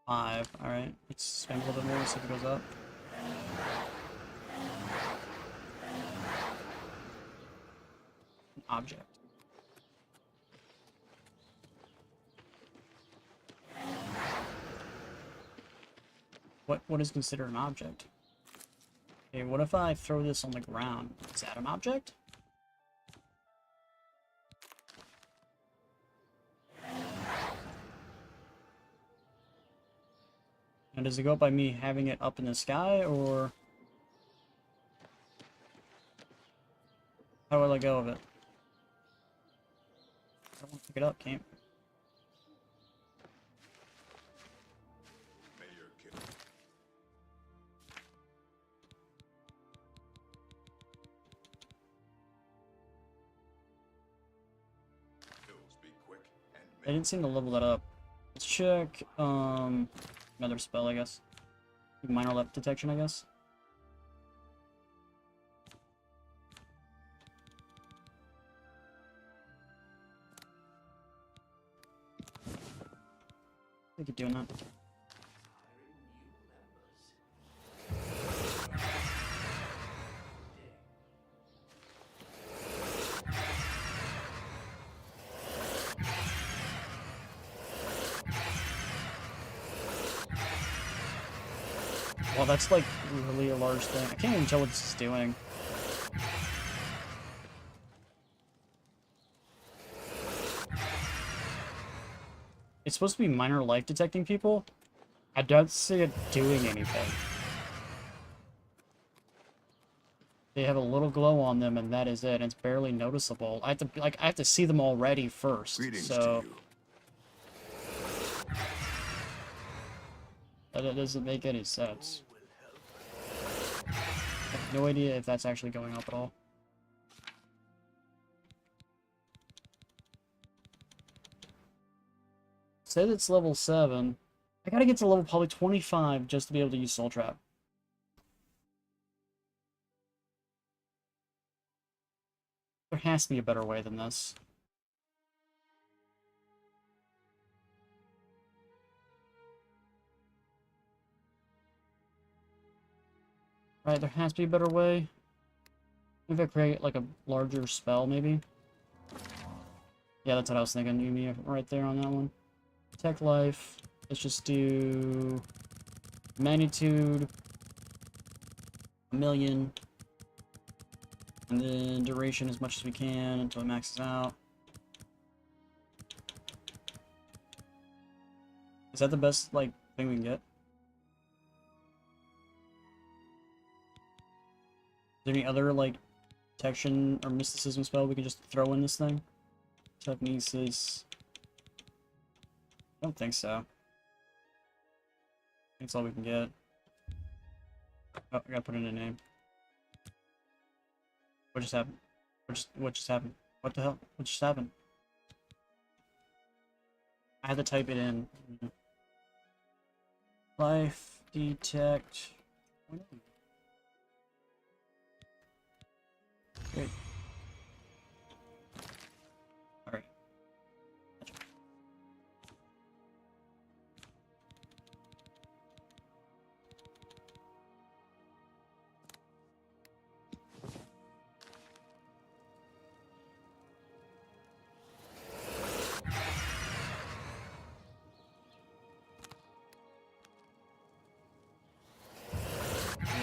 5. Alright. Let's spam a little bit more, see if it goes up. An object. What is considered an object? Okay, what if I throw this on the ground? Is that an object? And does it go up by me having it up in the sky, or how do I let go of it? I don't want to pick it up, can't. I didn't seem to level that up. Let's check, another spell, I guess. Minor left detection, I guess. I keep doing that. Well, that's like really a large thing. I can't even tell what this is doing. It's supposed to be minor life detecting people. I don't see it doing anything. They have a little glow on them, and that is it. And it's barely noticeable. I have to see them already first.
Greetings
so
to you.
that doesn't make any sense. I have no idea if that's actually going up at all. Said it's level 7. I gotta get to level probably 25 just to be able to use Soul Trap. There has to be a better way than this. Right, there has to be a better way. Maybe I create like a larger spell, maybe. Yeah, that's what I was thinking. You mean right there on that one. Tech life. Let's just do magnitude 1,000,000. And then duration as much as we can until it maxes out. Is that the best, like, thing we can get? Is there any other, like, protection or mysticism spell we can just throw in this thing? Telekinesis. I don't think so. That's all we can get. Oh, I gotta put in a name. What just happened? What just happened? What the hell? What just happened? I had to type it in. Life detect. Wait. Alright.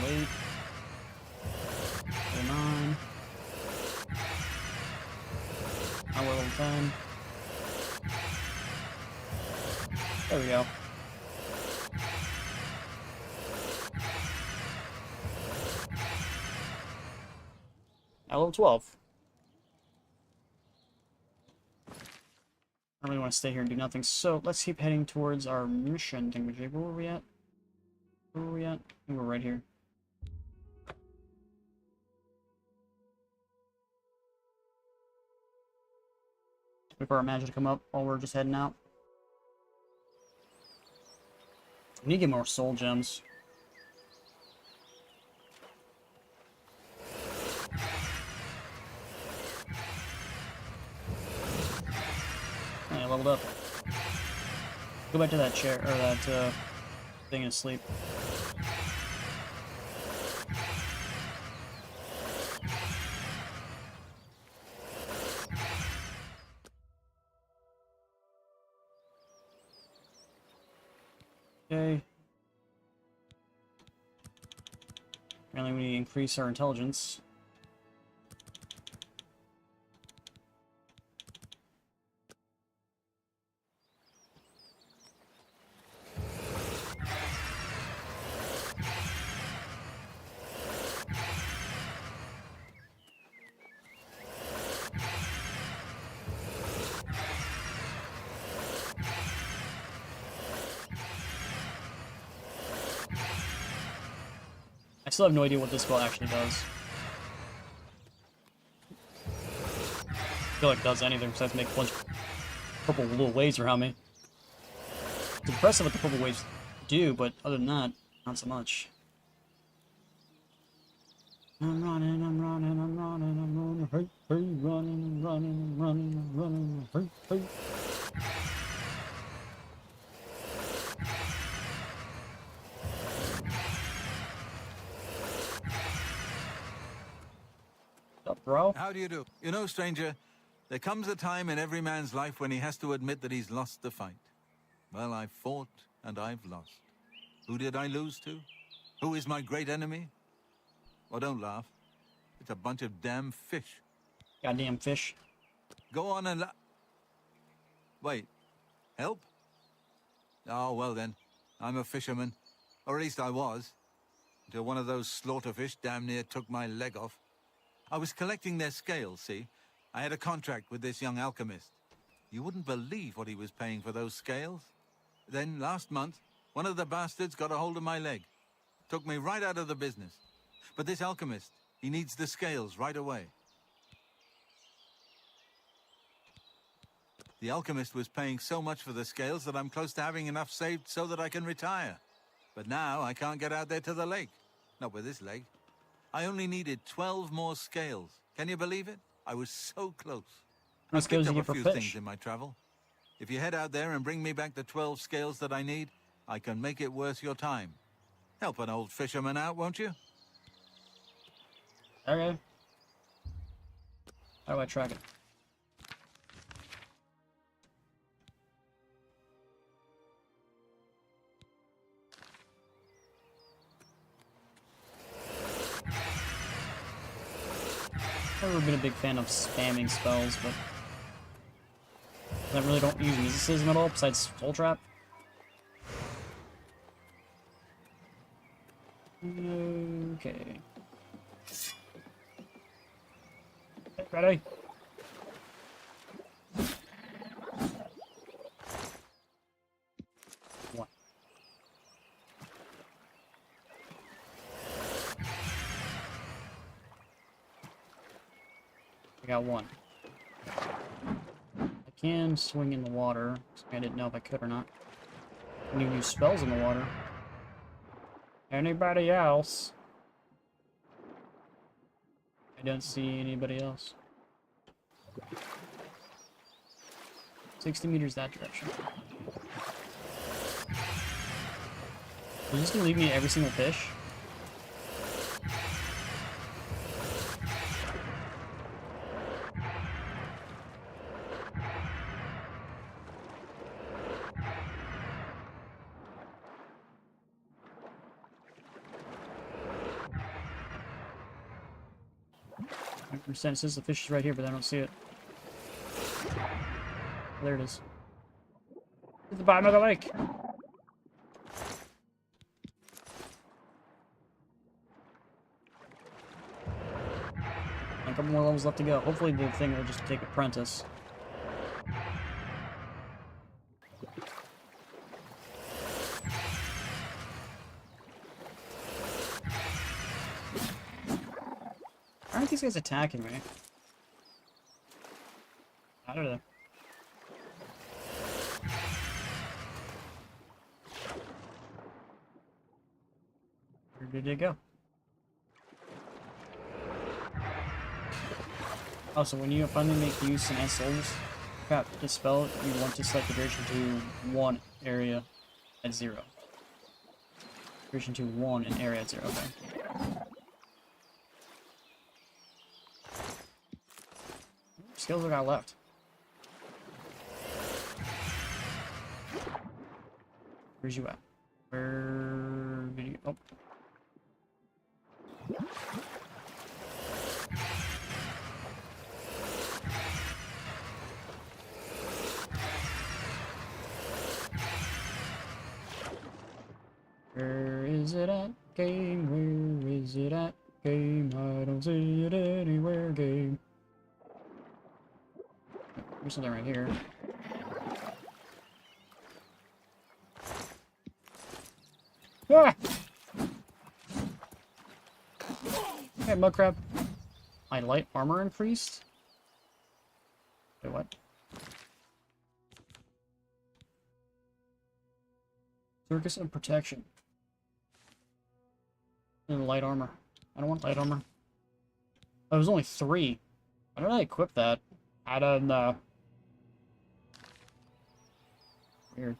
Wait. 9. Now we're level 10. There we go. Now level 12. I don't really want to stay here and do nothing, so let's keep heading towards our mission thingamajig. Where were we at? Where were we at? I think we're right here. Wait for our magic to come up while we're just heading out. We need to get more soul gems. Hey, I leveled up. Go back to that chair, or that thing and sleep. Okay. Apparently we need to increase our intelligence. I still have no idea what this spell actually does. I feel like it does anything besides make a bunch of purple little waves around me. It's impressive what the purple waves do, but other than that, not so much. I'm running, I'm running, I'm running, I'm running, hey, hey, running, I'm running, I'm running, I'm running, hey, hey. What's up, bro?
How do you do? You know, stranger, there comes a time in every man's life when he has to admit that he's lost the fight. Well, I've fought and I've lost. Who did I lose to? Who is my great enemy? Oh, don't laugh. It's a bunch of damn fish.
Goddamn fish.
Go on and wait. Help? Oh, well then. I'm a fisherman. Or at least I was. Until one of those slaughterfish damn near took my leg off. I was collecting their scales, see? I had a contract with this young alchemist. You wouldn't believe what he was paying for those scales. Then, last month, one of the bastards got a hold of my leg. Took me right out of the business. But this alchemist, he needs the scales right away. The alchemist was paying so much for the scales that I'm close to having enough saved so that I can retire. But now I can't get out there to the lake. Not with this leg. I only needed 12 more scales. Can you believe it? I was so close.
How many scales do you
I've
get
picked
for
up a few
fish?
things in my travel. If you head out there and bring me back the 12 scales that I need, I can make it worth your time. Help an old fisherman out, won't you?
Okay. How do I track it? never been a big fan of spamming spells, but I really don't use mysticism at all, besides Soul Trap. Okay. Hey, ready? One. I got one. I can swing in the water. I didn't know if I could or not. I can even use spells in the water. Anybody else? I don't see anybody else. 60 meters that direction. Are you just gonna leave me every single fish? It says the fish is right here, but I don't see it. There it is. At the bottom of the lake. A couple more levels left to go. Hopefully the thing will just take Apprentice. Why aren't these guys attacking me? I don't know. Where did it go? Oh, so when you finally make use and add souls, crap, this spell, you want to select the duration to 1 area at 0. Duration to 1 and area at 0, okay. Skills I got left. Where's you at? Where did you... Oh. Where is it at, game? Where is it at, game? I don't see it anywhere, game. There's something right here. Ah! Hey, mud crab. My light armor increased? Wait, what? Circus of Protection. And light armor. I don't want light armor. Oh, it was only 3. Why did I equip that? I don't know. Weird.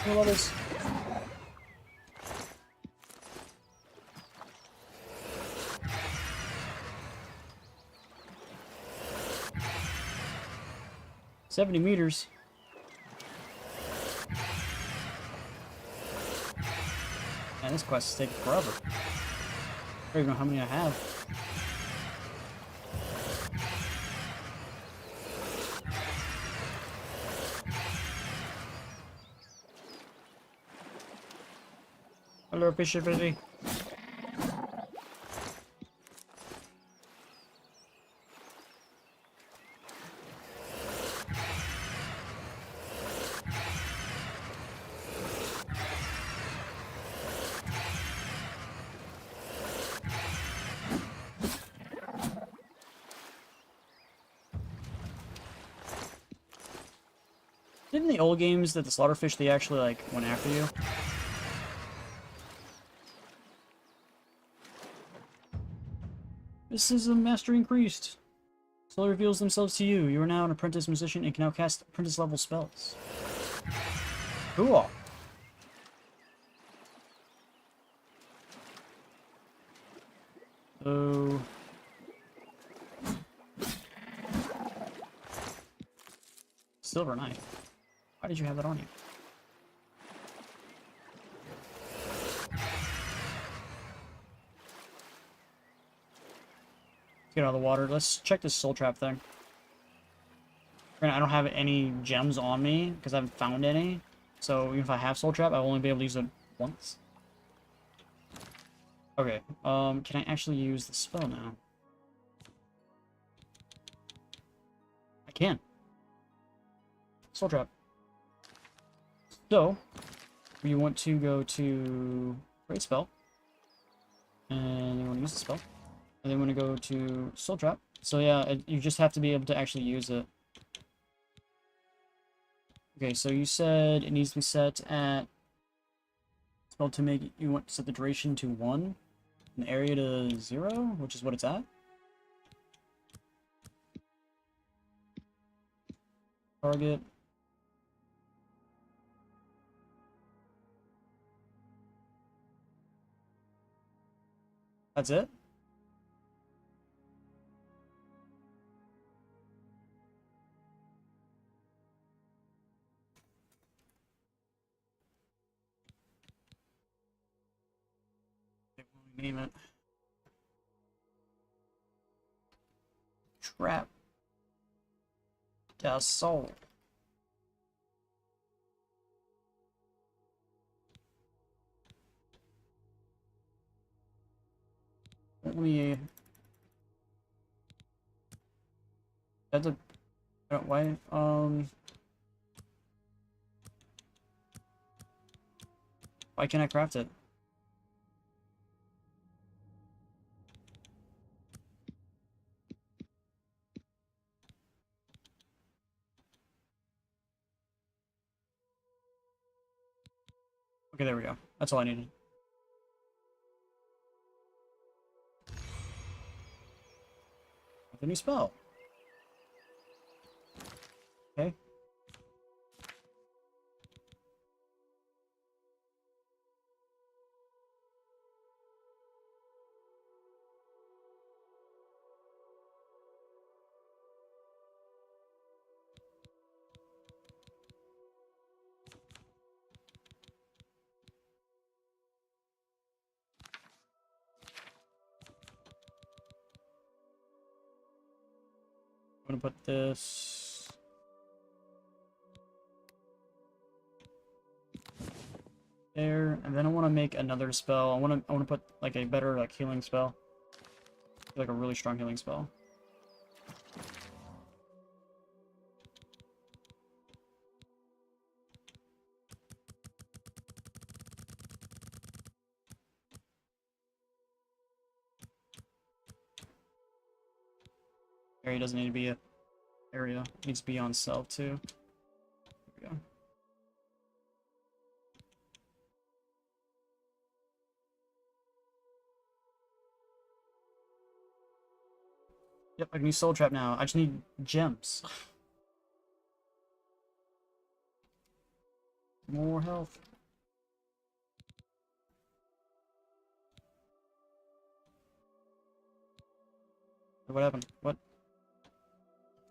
Two levels. $70 meters. Man, this quest is taking forever. I don't even know how many I have. Hello, fishy fishy. Didn't the old games that the slaughterfish, they actually, like, went after you? This is a mastery increased. Slowly reveals themselves to you. You are now an apprentice musician and can now cast apprentice level spells. Cool. So... Silver knife. Why did you have that on you? get out of the water. Let's check this soul trap thing. Granted, I don't have any gems on me because I haven't found any. So even if I have soul trap, I'll only be able to use it once. Okay, can I actually use the spell now? I can. Soul trap. So, we want to go to Great Spell. And you want to use the spell. And then we want to go to Soul Trap. So yeah, you just have to be able to actually use it. Okay, so you said it needs to be set at... Spell to make... You want to set the duration to 1. And the area to 0, which is what it's at. Target. That's it? Name it. Trap. The soul. Let me... That's a... I don't... Why? Why can't I craft it? Okay, there we go. That's all I needed. The new spell. Okay. I'm gonna put this there, and then I want to make another spell. I want to put like a better like healing spell, like a really strong healing spell. Area doesn't need to be a area. It needs to be on self too. There we go. Yep, I can use Soul Trap now. I just need gems. More health. What happened? What?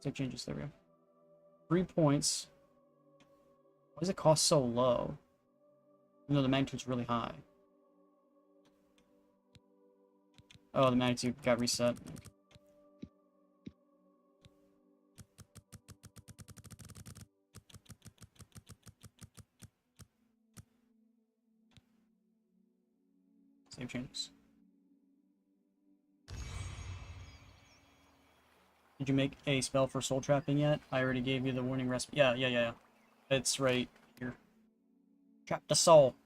Save changes. There we go. 3 points. Why does it cost so low? Even though the magnitude's really high. Oh, the magnitude got reset. Save changes. Did you make a spell for soul trapping yet? I already gave you the warning recipe. Yeah. It's right here. Trap the soul.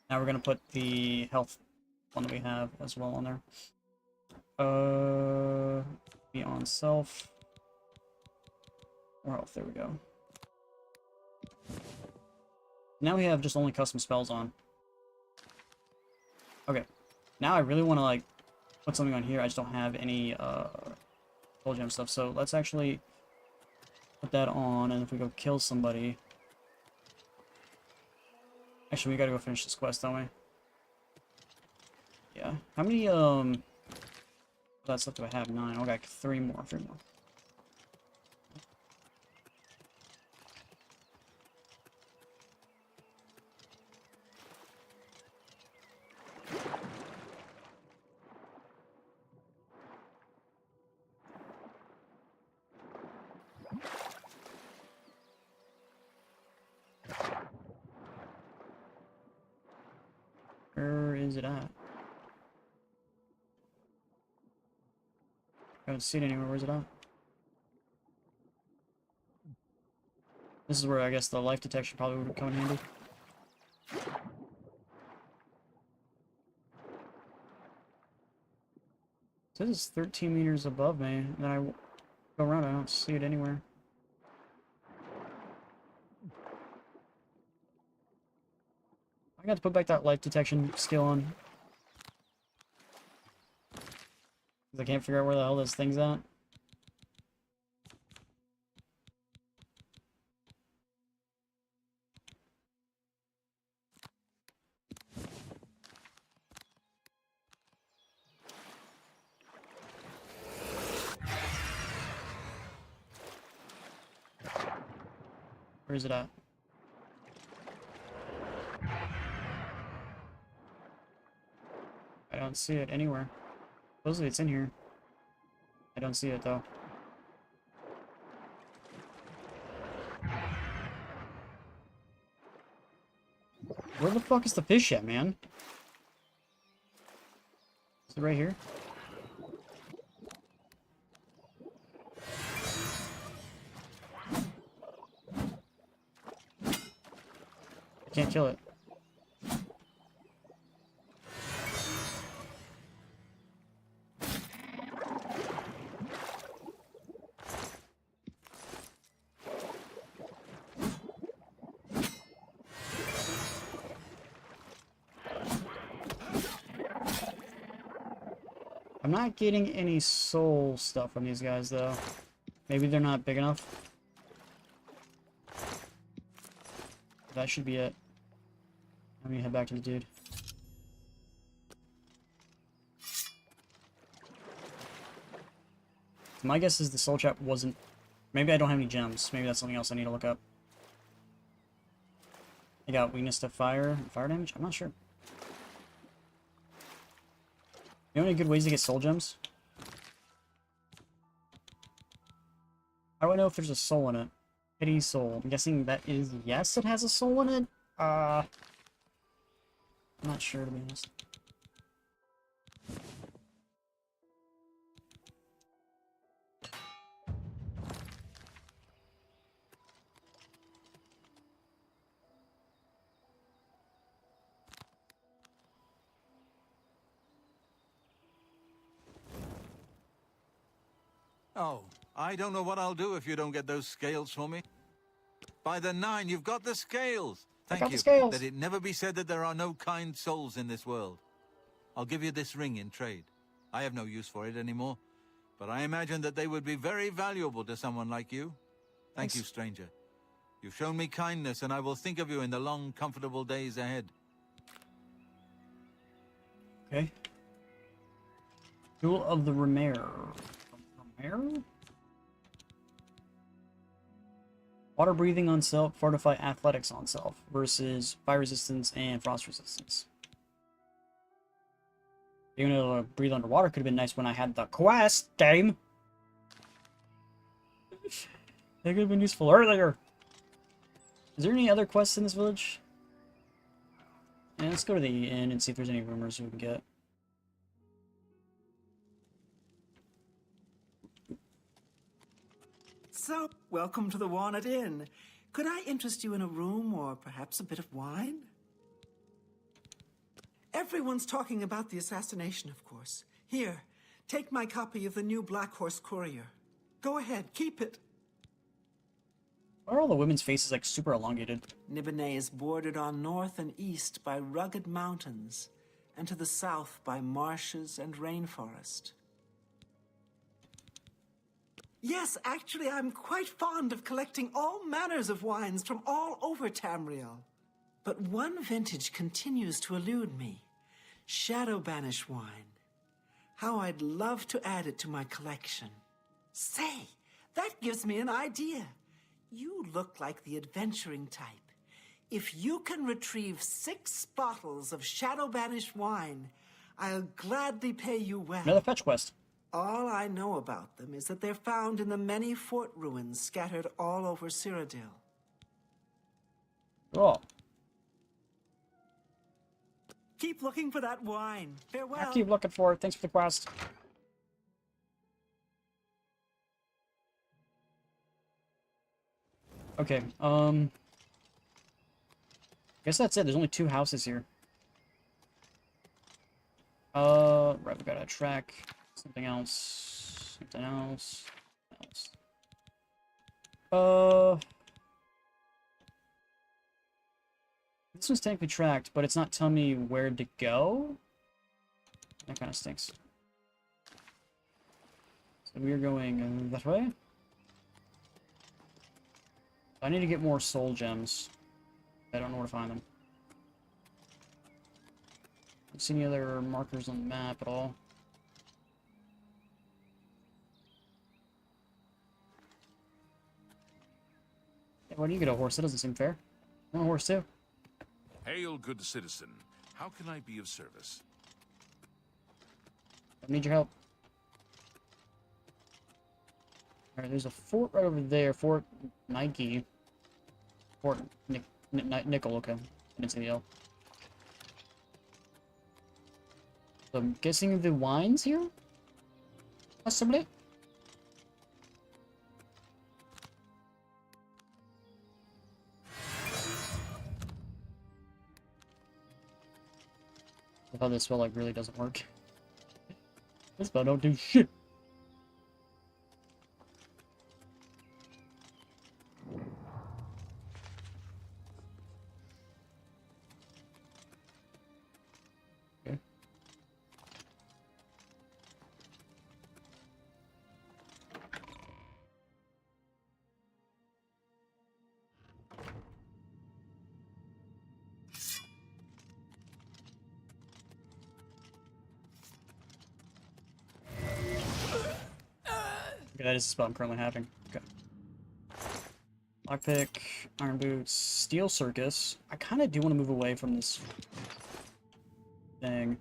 Now we're gonna put the health one that we have as well on there. Be on self. More health, there we go. Now we have just only custom spells on. Okay. Now I really want to like put something on here. I just don't have any soul gem stuff. So let's actually put that on, and if we go kill somebody. Actually, we gotta go finish this quest, don't we? Yeah. How many that stuff do I have? 9. Okay, 3 more. is it at? I don't see it anywhere. Where's it at? This is where I guess the life detection probably would come in handy. This is 13 meters above me, and then I go around, I don't see it anywhere. I got to put back that life detection skill on. 'Cause I can't figure out where the hell this thing's at. Where is it at? I don't see it anywhere. Supposedly it's in here. I don't see it though. Where the fuck is the fish at, man? Is it right here? I can't kill it. I'm not getting any soul stuff from these guys, though. Maybe they're not big enough. That should be it. Let me head back to the dude. So my guess is the soul trap wasn't... Maybe I don't have any gems. Maybe that's something else I need to look up. I got weakness to fire and fire damage? I'm not sure. You know any good ways to get soul gems? How do I know if there's a soul in it? Pity soul. I'm guessing that is yes, it has a soul in it? I'm not sure, to be honest.
Oh, I don't know what I'll do if you don't get those scales for me. By the 9, you've got the scales! Thank you. That it never be said that there are no kind souls in this world. I'll give you this ring in trade. I have no use for it anymore, but I imagine that they would be very valuable to someone like you. Thank you, stranger. You've shown me kindness, and I will think of you in the long, comfortable days ahead.
Okay. Jewel of the Remare. Remare? Water breathing on self, fortify athletics on self, versus fire resistance and frost resistance. Being able to breathe underwater could have been nice when I had the quest, game! That could have been useful earlier! Is there any other quests in this village? Yeah, let's go to the inn and see if there's any rumors we can get.
So, welcome to the Walnut Inn. Could I interest you in a room or perhaps a bit of wine? Everyone's talking about the assassination, of course. Here, take my copy of the new Black Horse Courier. Go ahead, keep it.
Why are all the women's faces like super elongated?
Nibene is bordered on north and east by rugged mountains, and to the south by marshes and rainforest. Yes, actually, I'm quite fond of collecting all manners of wines from all over Tamriel. But one vintage continues to elude me. Shadow Banish wine. How I'd love to add it to my collection. Say, that gives me an idea. You look like the adventuring type. If you can retrieve 6 bottles of Shadow Banish wine, I'll gladly pay you well.
Another fetch quest.
All I know about them is that they're found in the many fort ruins scattered all over Cyrodiil.
Oh.
Keep looking for that wine. Farewell.
I keep looking for it. Thanks for the quest. Okay, guess that's it. There's only 2 houses here. Right, we gotta track something else. Something else. This one's technically tracked, but it's not telling me where to go. That kind of stinks. So we're going that way. I need to get more soul gems. I don't know where to find them. Don't see any other markers on the map at all. Hey, why do you get a horse? That doesn't seem fair. I want a horse too.
Hail, good citizen. How can I be of service?
I need your help. Alright, there's a fort right over there. Fort Nike. Fort Nickel, okay. I didn't see the L. So I'm guessing the wine's here? Possibly? I thought this spell like really doesn't work. This spell don't do shit. Okay. Okay, that is the spell I'm currently having. Okay. Lockpick, Iron Boots, Steel Circus. I kind of do want to move away from this thing.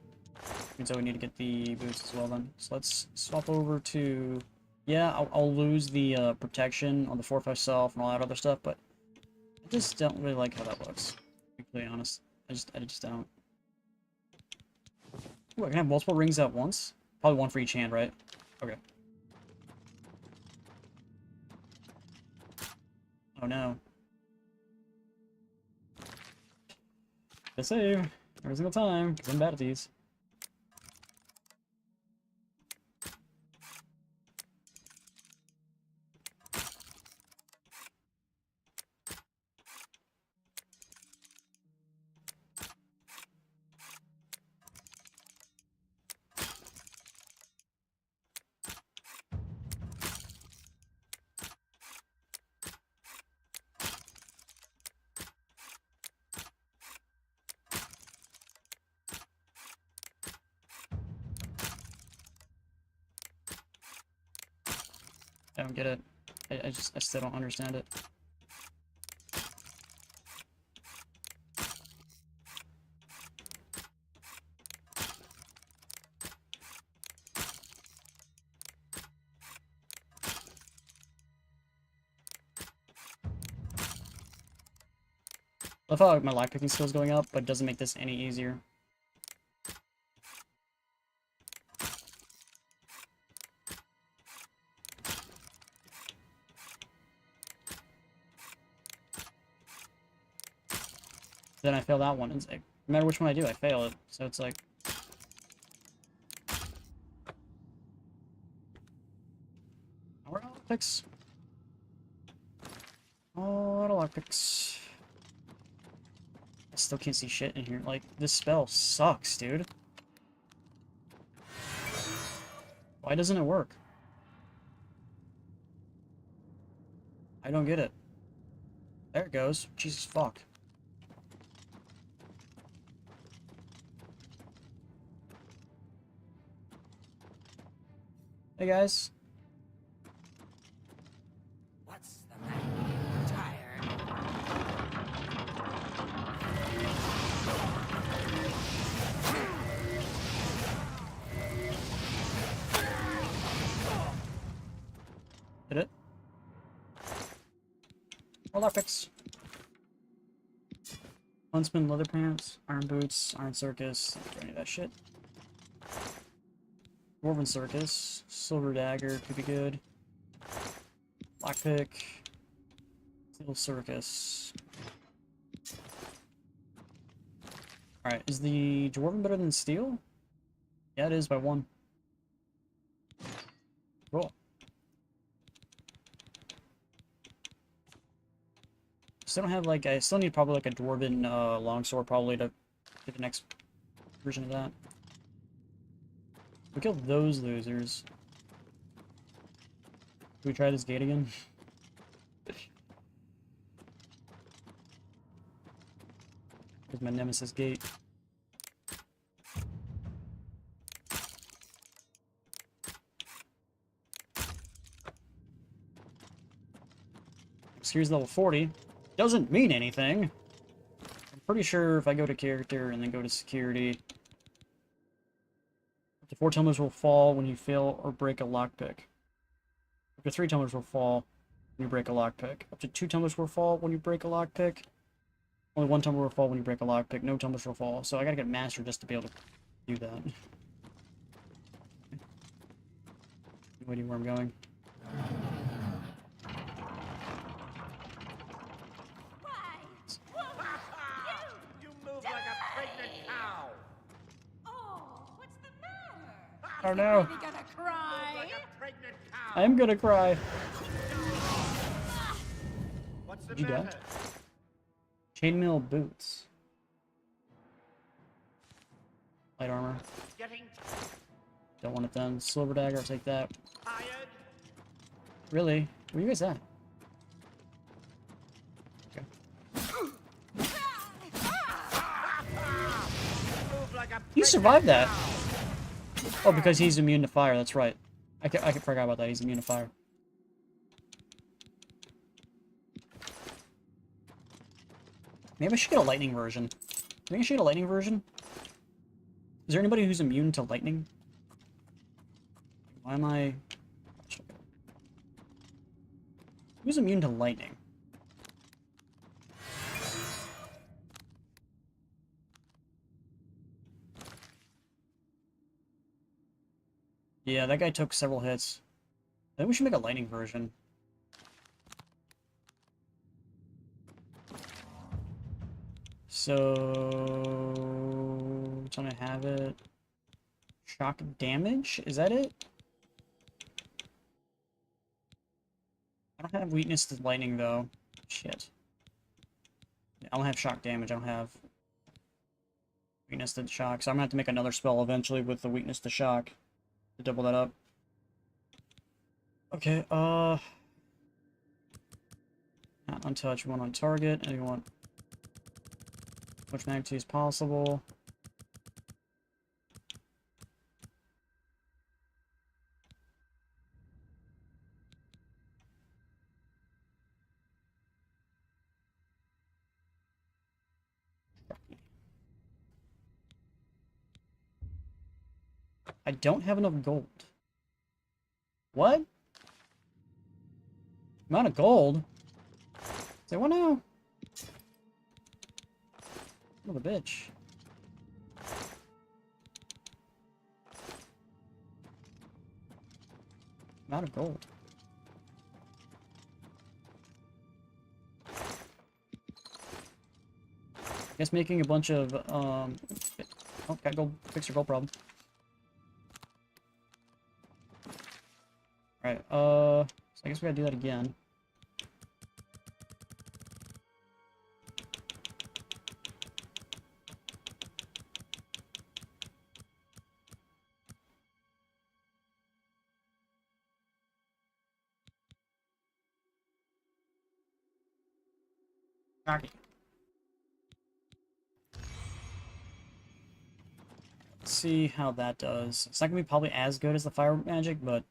And so we need to get the boots as well then. So let's swap over to... Yeah, I'll lose the protection on the fortify self and all that other stuff, but I just don't really like how that looks. To be completely honest. I just don't. Ooh, I can have multiple rings at once? Probably one for each hand, right? Okay. Oh no. The save every single time, because I'm bad at these. I don't get it. I still don't understand it. I love how my lockpicking skill is going up, but it doesn't make this any easier. Then I fail that one. It's like, no matter which one I do, I fail it. So it's like... Where are lockpicks? Oh, lockpicks. I still can't see shit in here. Like, this spell sucks, dude. Why doesn't it work? I don't get it. There it goes. Jesus fuck. Hey guys.
What's the matter? Tired?
Did it? More lockpicks. Huntsman leather pants, iron boots, iron circus, not for any of that shit. Dwarven circus, silver dagger could be good. Lockpick, steel circus. Alright, is the dwarven better than steel? Yeah, it is by 1. Cool. Still don't have like I still need probably like a dwarven longsword probably to get the next version of that. We killed those losers. Can we try this gate again? Here's my nemesis gate. Here's level 40. Doesn't mean anything. I'm pretty sure if I go to character and then go to security, up to 4 tumblers will fall when you fail or break a lockpick. Up to 3 tumblers will fall when you break a lockpick. Up to 2 tumblers will fall when you break a lockpick. Only 1 tumbler will fall when you break a lockpick. No tumblers will fall. So I gotta get master just to be able to do that. No idea where I'm going. Oh no. I'm gonna cry. Did you die? Chainmail boots. Light armor. Don't want it then. Silver dagger, I'll take that. Really? Where are you guys at? Okay. You survived that! Oh, because he's immune to fire, that's right. I forgot about that, he's immune to fire. Maybe I should get a lightning version. Do you think I should get a lightning version? Is there anybody who's immune to lightning? Why am I... Who's immune to lightning? Yeah, that guy took several hits. I think we should make a lightning version. So... Tell me I have it. Shock damage? Is that it? I don't have weakness to lightning, though. Shit. Yeah, I don't have shock damage. I don't have weakness to shock. So I'm gonna have to make another spell eventually with the weakness to shock to double that up. Okay, not untouch. We want on target, and we want as much magnitude as possible. I don't have enough gold. What? Amount of gold? Say what now? What a bitch. Amount of gold. I guess making a bunch of, oh, got gold, fix your gold problem. Alright, so I guess we gotta do that again. Okay. Let's see how that does. It's not gonna be probably as good as the fire magic, but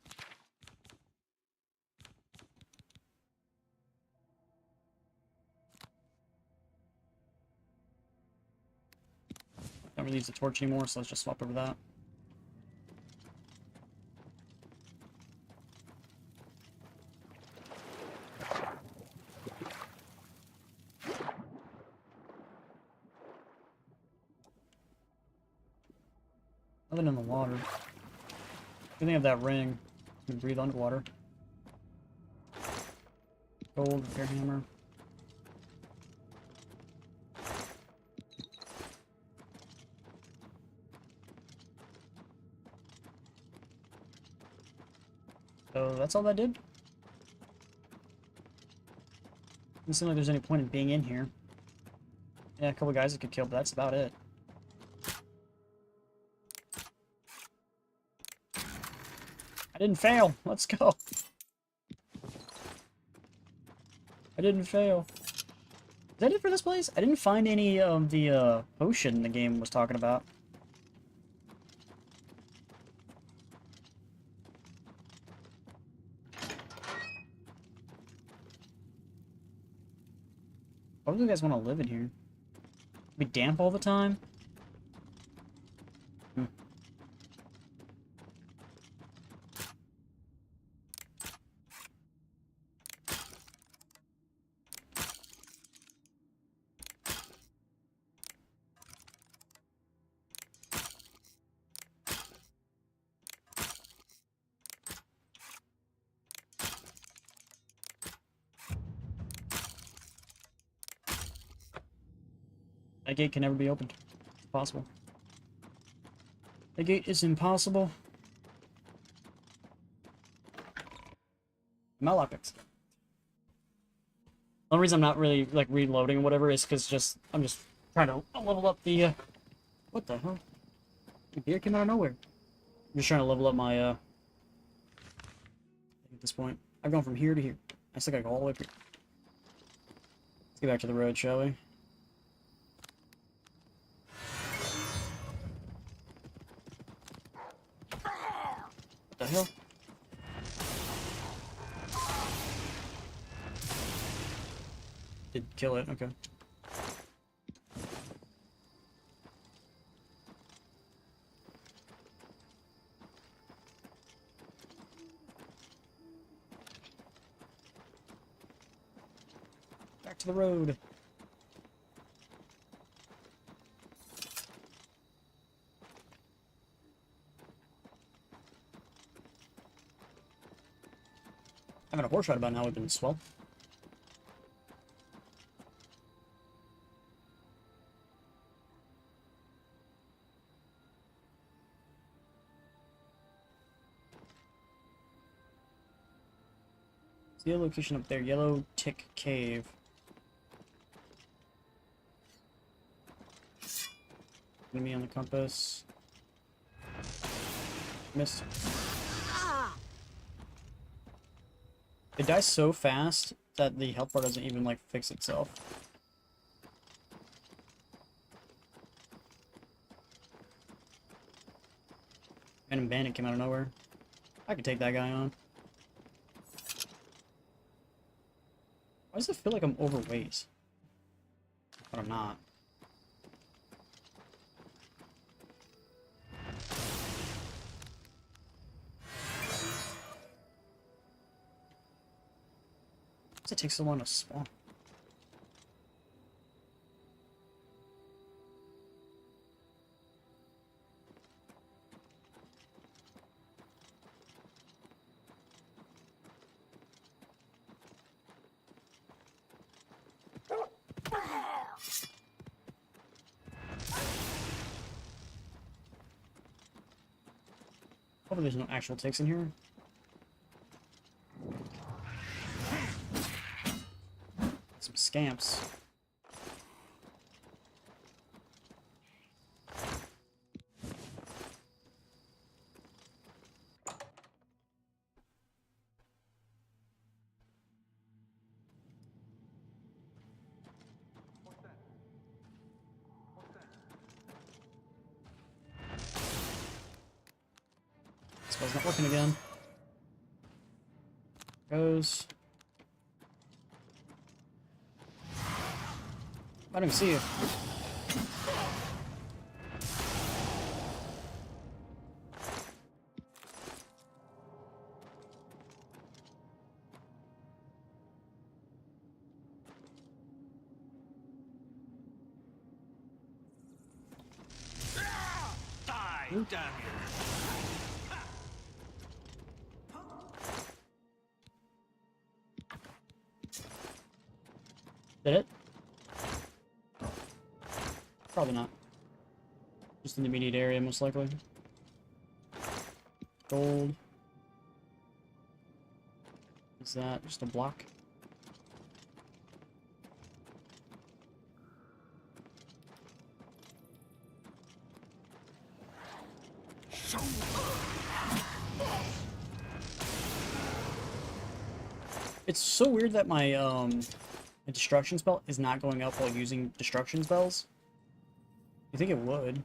don't really use the torch anymore, so let's just swap over that. Nothing in the water. Good thing of that ring. You can breathe underwater. Gold, repair hammer. So that's all that did? Doesn't seem like there's any point in being in here. Yeah, a couple guys I could kill, but that's about it. I didn't fail. Let's go. I didn't fail. Is that it for this place? I didn't find any of the potion the game was talking about. Why do you guys want to live in here? Be damp all the time? Hmm. That gate can never be opened. It's impossible. The gate is impossible. My lockpicks. The only reason I'm not really like reloading or whatever is because I'm just trying to level up the what the hell? The beer came out of nowhere. I'm just trying to level up my at this point. I've gone from here to here. I still gotta go all the way up here. Let's get back to the road, shall we? What the hell? Did kill it, okay. Back to the road. Having a horse ride about now would have been swell. See a location up there, Yellow Tick Cave. Enemy on the compass. Missed. It dies so fast that the health bar doesn't even like fix itself. Random bandit came out of nowhere. I could take that guy on. Why does it feel like I'm overweight? But I'm not. Why does it take so long to spawn? Hopefully there's no actual ticks in here. Some scamps. Spell's not working again. Goes. I don't even see you.
Die! Damn you.
Did it? Probably not. Just in the immediate area, most likely. Gold. Is that just a block? It's so weird that my my destruction spell is not going up while using destruction spells. You think it would,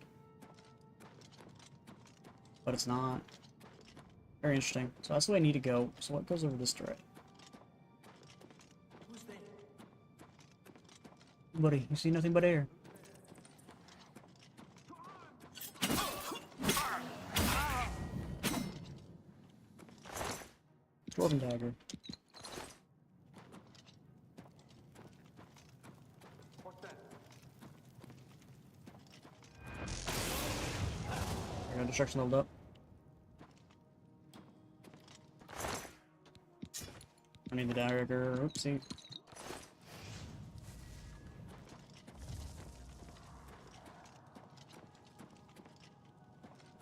but it's not. Very interesting. So that's the way I need to go. So what goes over this direction?
Who's there?
Buddy, you see nothing but air. Dwarven dagger. I got destruction leveled up. I need the dagger. Oopsie.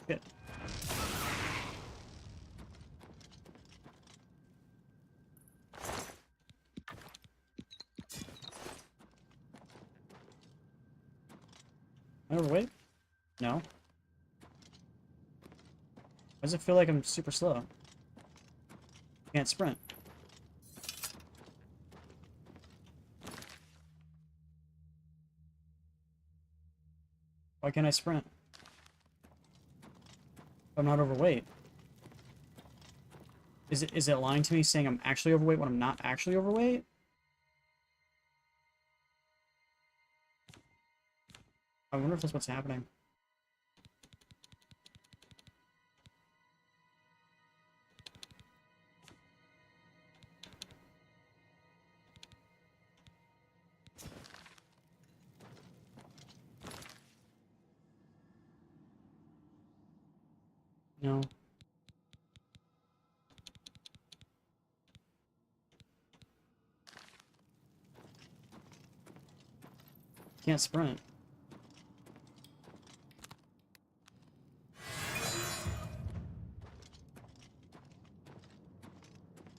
Shit. Am I overweight? No. Why does it feel like I'm super slow? Can't sprint. Why can't I sprint? I'm not overweight. Is it lying to me saying I'm actually overweight when I'm not actually overweight? I wonder if that's what's happening. No. Can't sprint.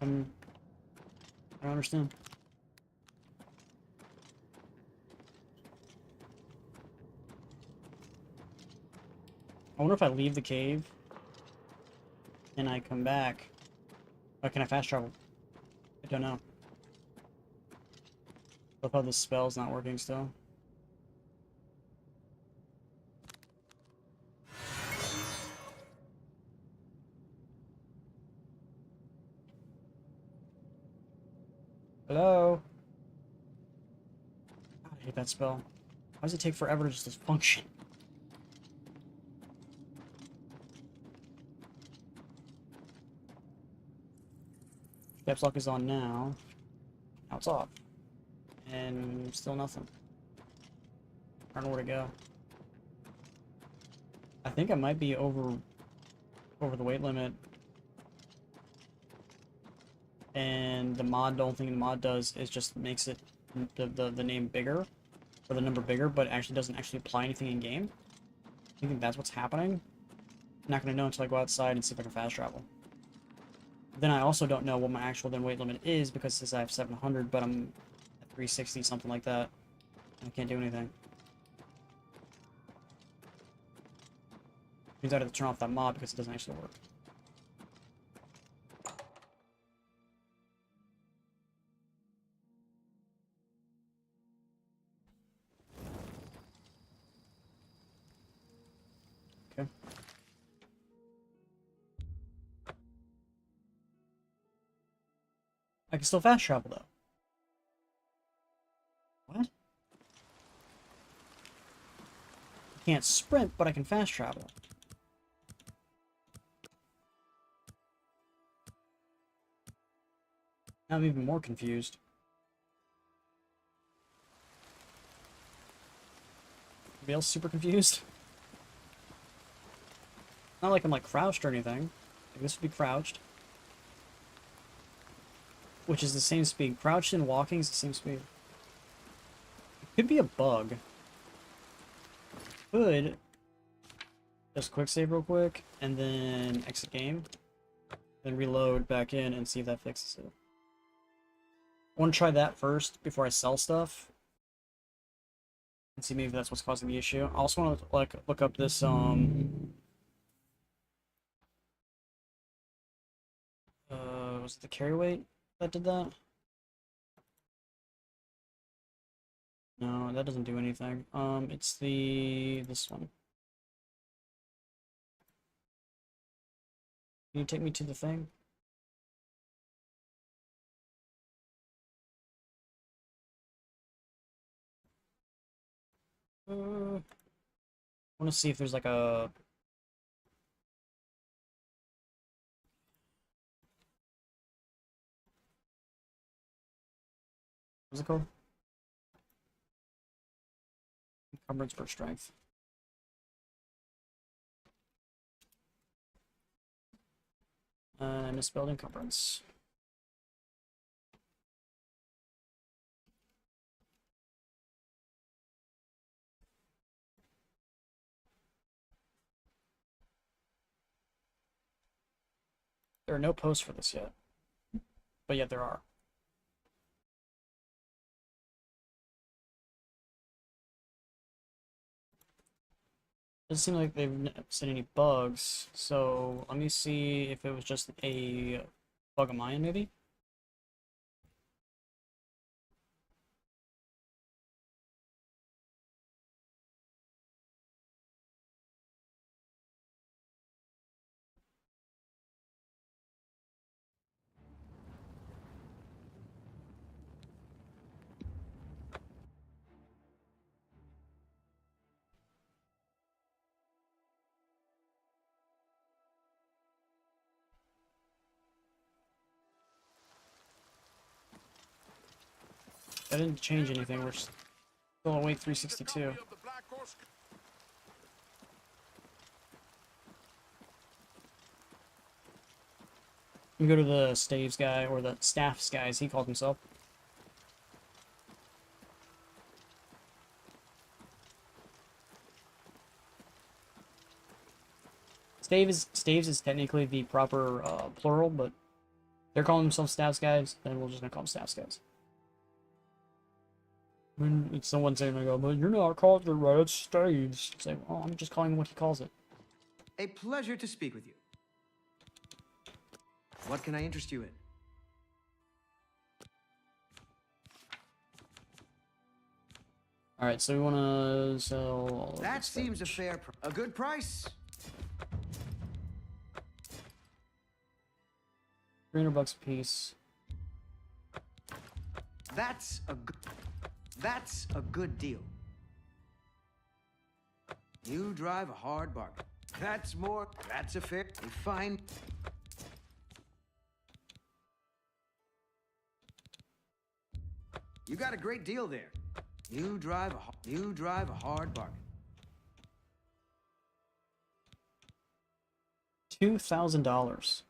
I don't understand. I wonder if I leave the cave and I come back. Oh, can I fast travel? I don't know. Look how this spell's not working still. Hello? God, I hate that spell. Why does it take forever to just function? Caps lock is on now. Now it's off. And still nothing. I don't know where to go. I think I might be over the weight limit. And the only thing the mod does is just makes it the name bigger, or the number bigger, but it actually doesn't actually apply anything in game. I think that's what's happening. I'm not gonna know until I go outside and see if I can fast travel. Then I also don't know what my actual weight limit is, because it says I have 700, but I'm at 360, something like that. I can't do anything. Means I have to turn off that mod because it doesn't actually work. Okay. I can still fast travel though. What? I can't sprint, but I can fast travel. Now I'm even more confused. Anybody else super confused? Not like I'm like crouched or anything. Like, this would be crouched. Which is the same speed. Crouched and walking is the same speed. It could be a bug. Could just quick save real quick and then exit game. Then reload back in and see if that fixes it. I want to try that first before I sell stuff. And see maybe that's what's causing the issue. I also want to like look up this was it the carry weight that did that? No, that doesn't do anything. It's this one. Can you take me to the thing? I want to see if there's like a... What's it called? Encumbrance per strength. Misspelled encumbrance. There are no posts for this yet, but yet there are. Doesn't seem like they've seen any bugs, so let me see if it was just a bug of mine, maybe? That didn't change anything, we're still awake 362. You go to the staves guy, or the staffs guy as he called himself. Staves is technically the proper plural, but they're calling themselves staffs guys, then we're just gonna call them staffs guys. When it's someone saying, like, oh, but you're not calling it right, it's staves. It's like, well, I'm just calling him what he calls it.
A pleasure to speak with you. What can I interest you in?
Alright, so we want to sell all of
That
this
seems a
stuff.
a good price.
300 bucks a piece.
That's a good deal. You drive a hard bargain. That's a fine. You got a great deal there. You drive a hard bargain.
$2,000.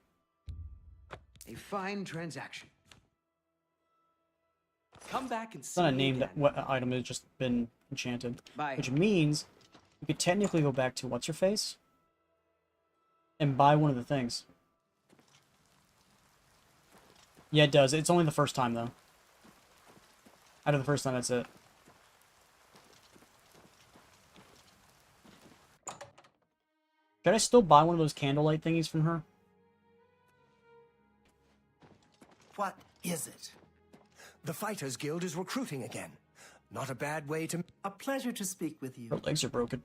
A fine transaction. Come back and
It's
see
not a
me
name
again.
that what item has just been enchanted.
Bye.
Which means you could technically go back to what's your face and buy one of the things. Yeah, it does. It's only the first time though. Out of the first time, that's it. Should I still buy one of those candlelight thingies from her?
What is it? The Fighters Guild is recruiting again. Not a bad way to...
A pleasure to speak with you.
Her legs are broken.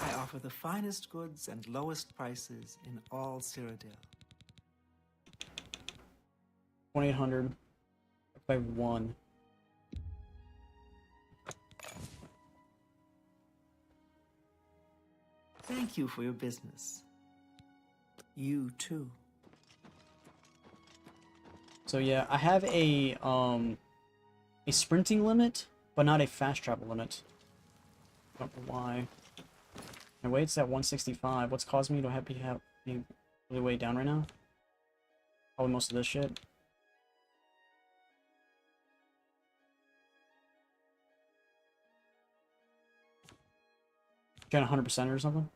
I offer the finest goods and lowest prices in all Cyrodiil.
2,800 by 1.
Thank you for your business. You too.
So yeah, I have a sprinting limit, but not a fast travel limit. I don't know why. My weight's at 165. What's caused me to be really weighed down right now? Probably most of this shit. Trying 100% or something.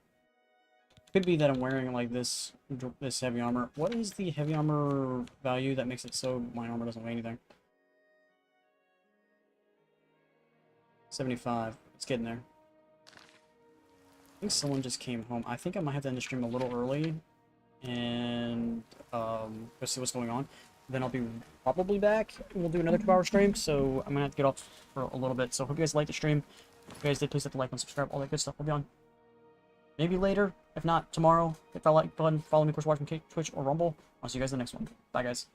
Could be that I'm wearing like this heavy armor. What is the heavy armor value that makes it so my armor doesn't weigh anything? 75. It's getting there. I think someone just came home. I think I might have to end the stream a little early and go see what's going on. Then I'll be probably back. We'll do another 2-hour stream, so I'm gonna have to get off for a little bit. So hope you guys liked the stream. If you guys did, please hit the like and subscribe. All that good stuff will be on. Maybe later. If not, tomorrow. If I like, go ahead and follow me, of course, watch me Twitch or Rumble. I'll see you guys in the next one. Bye, guys.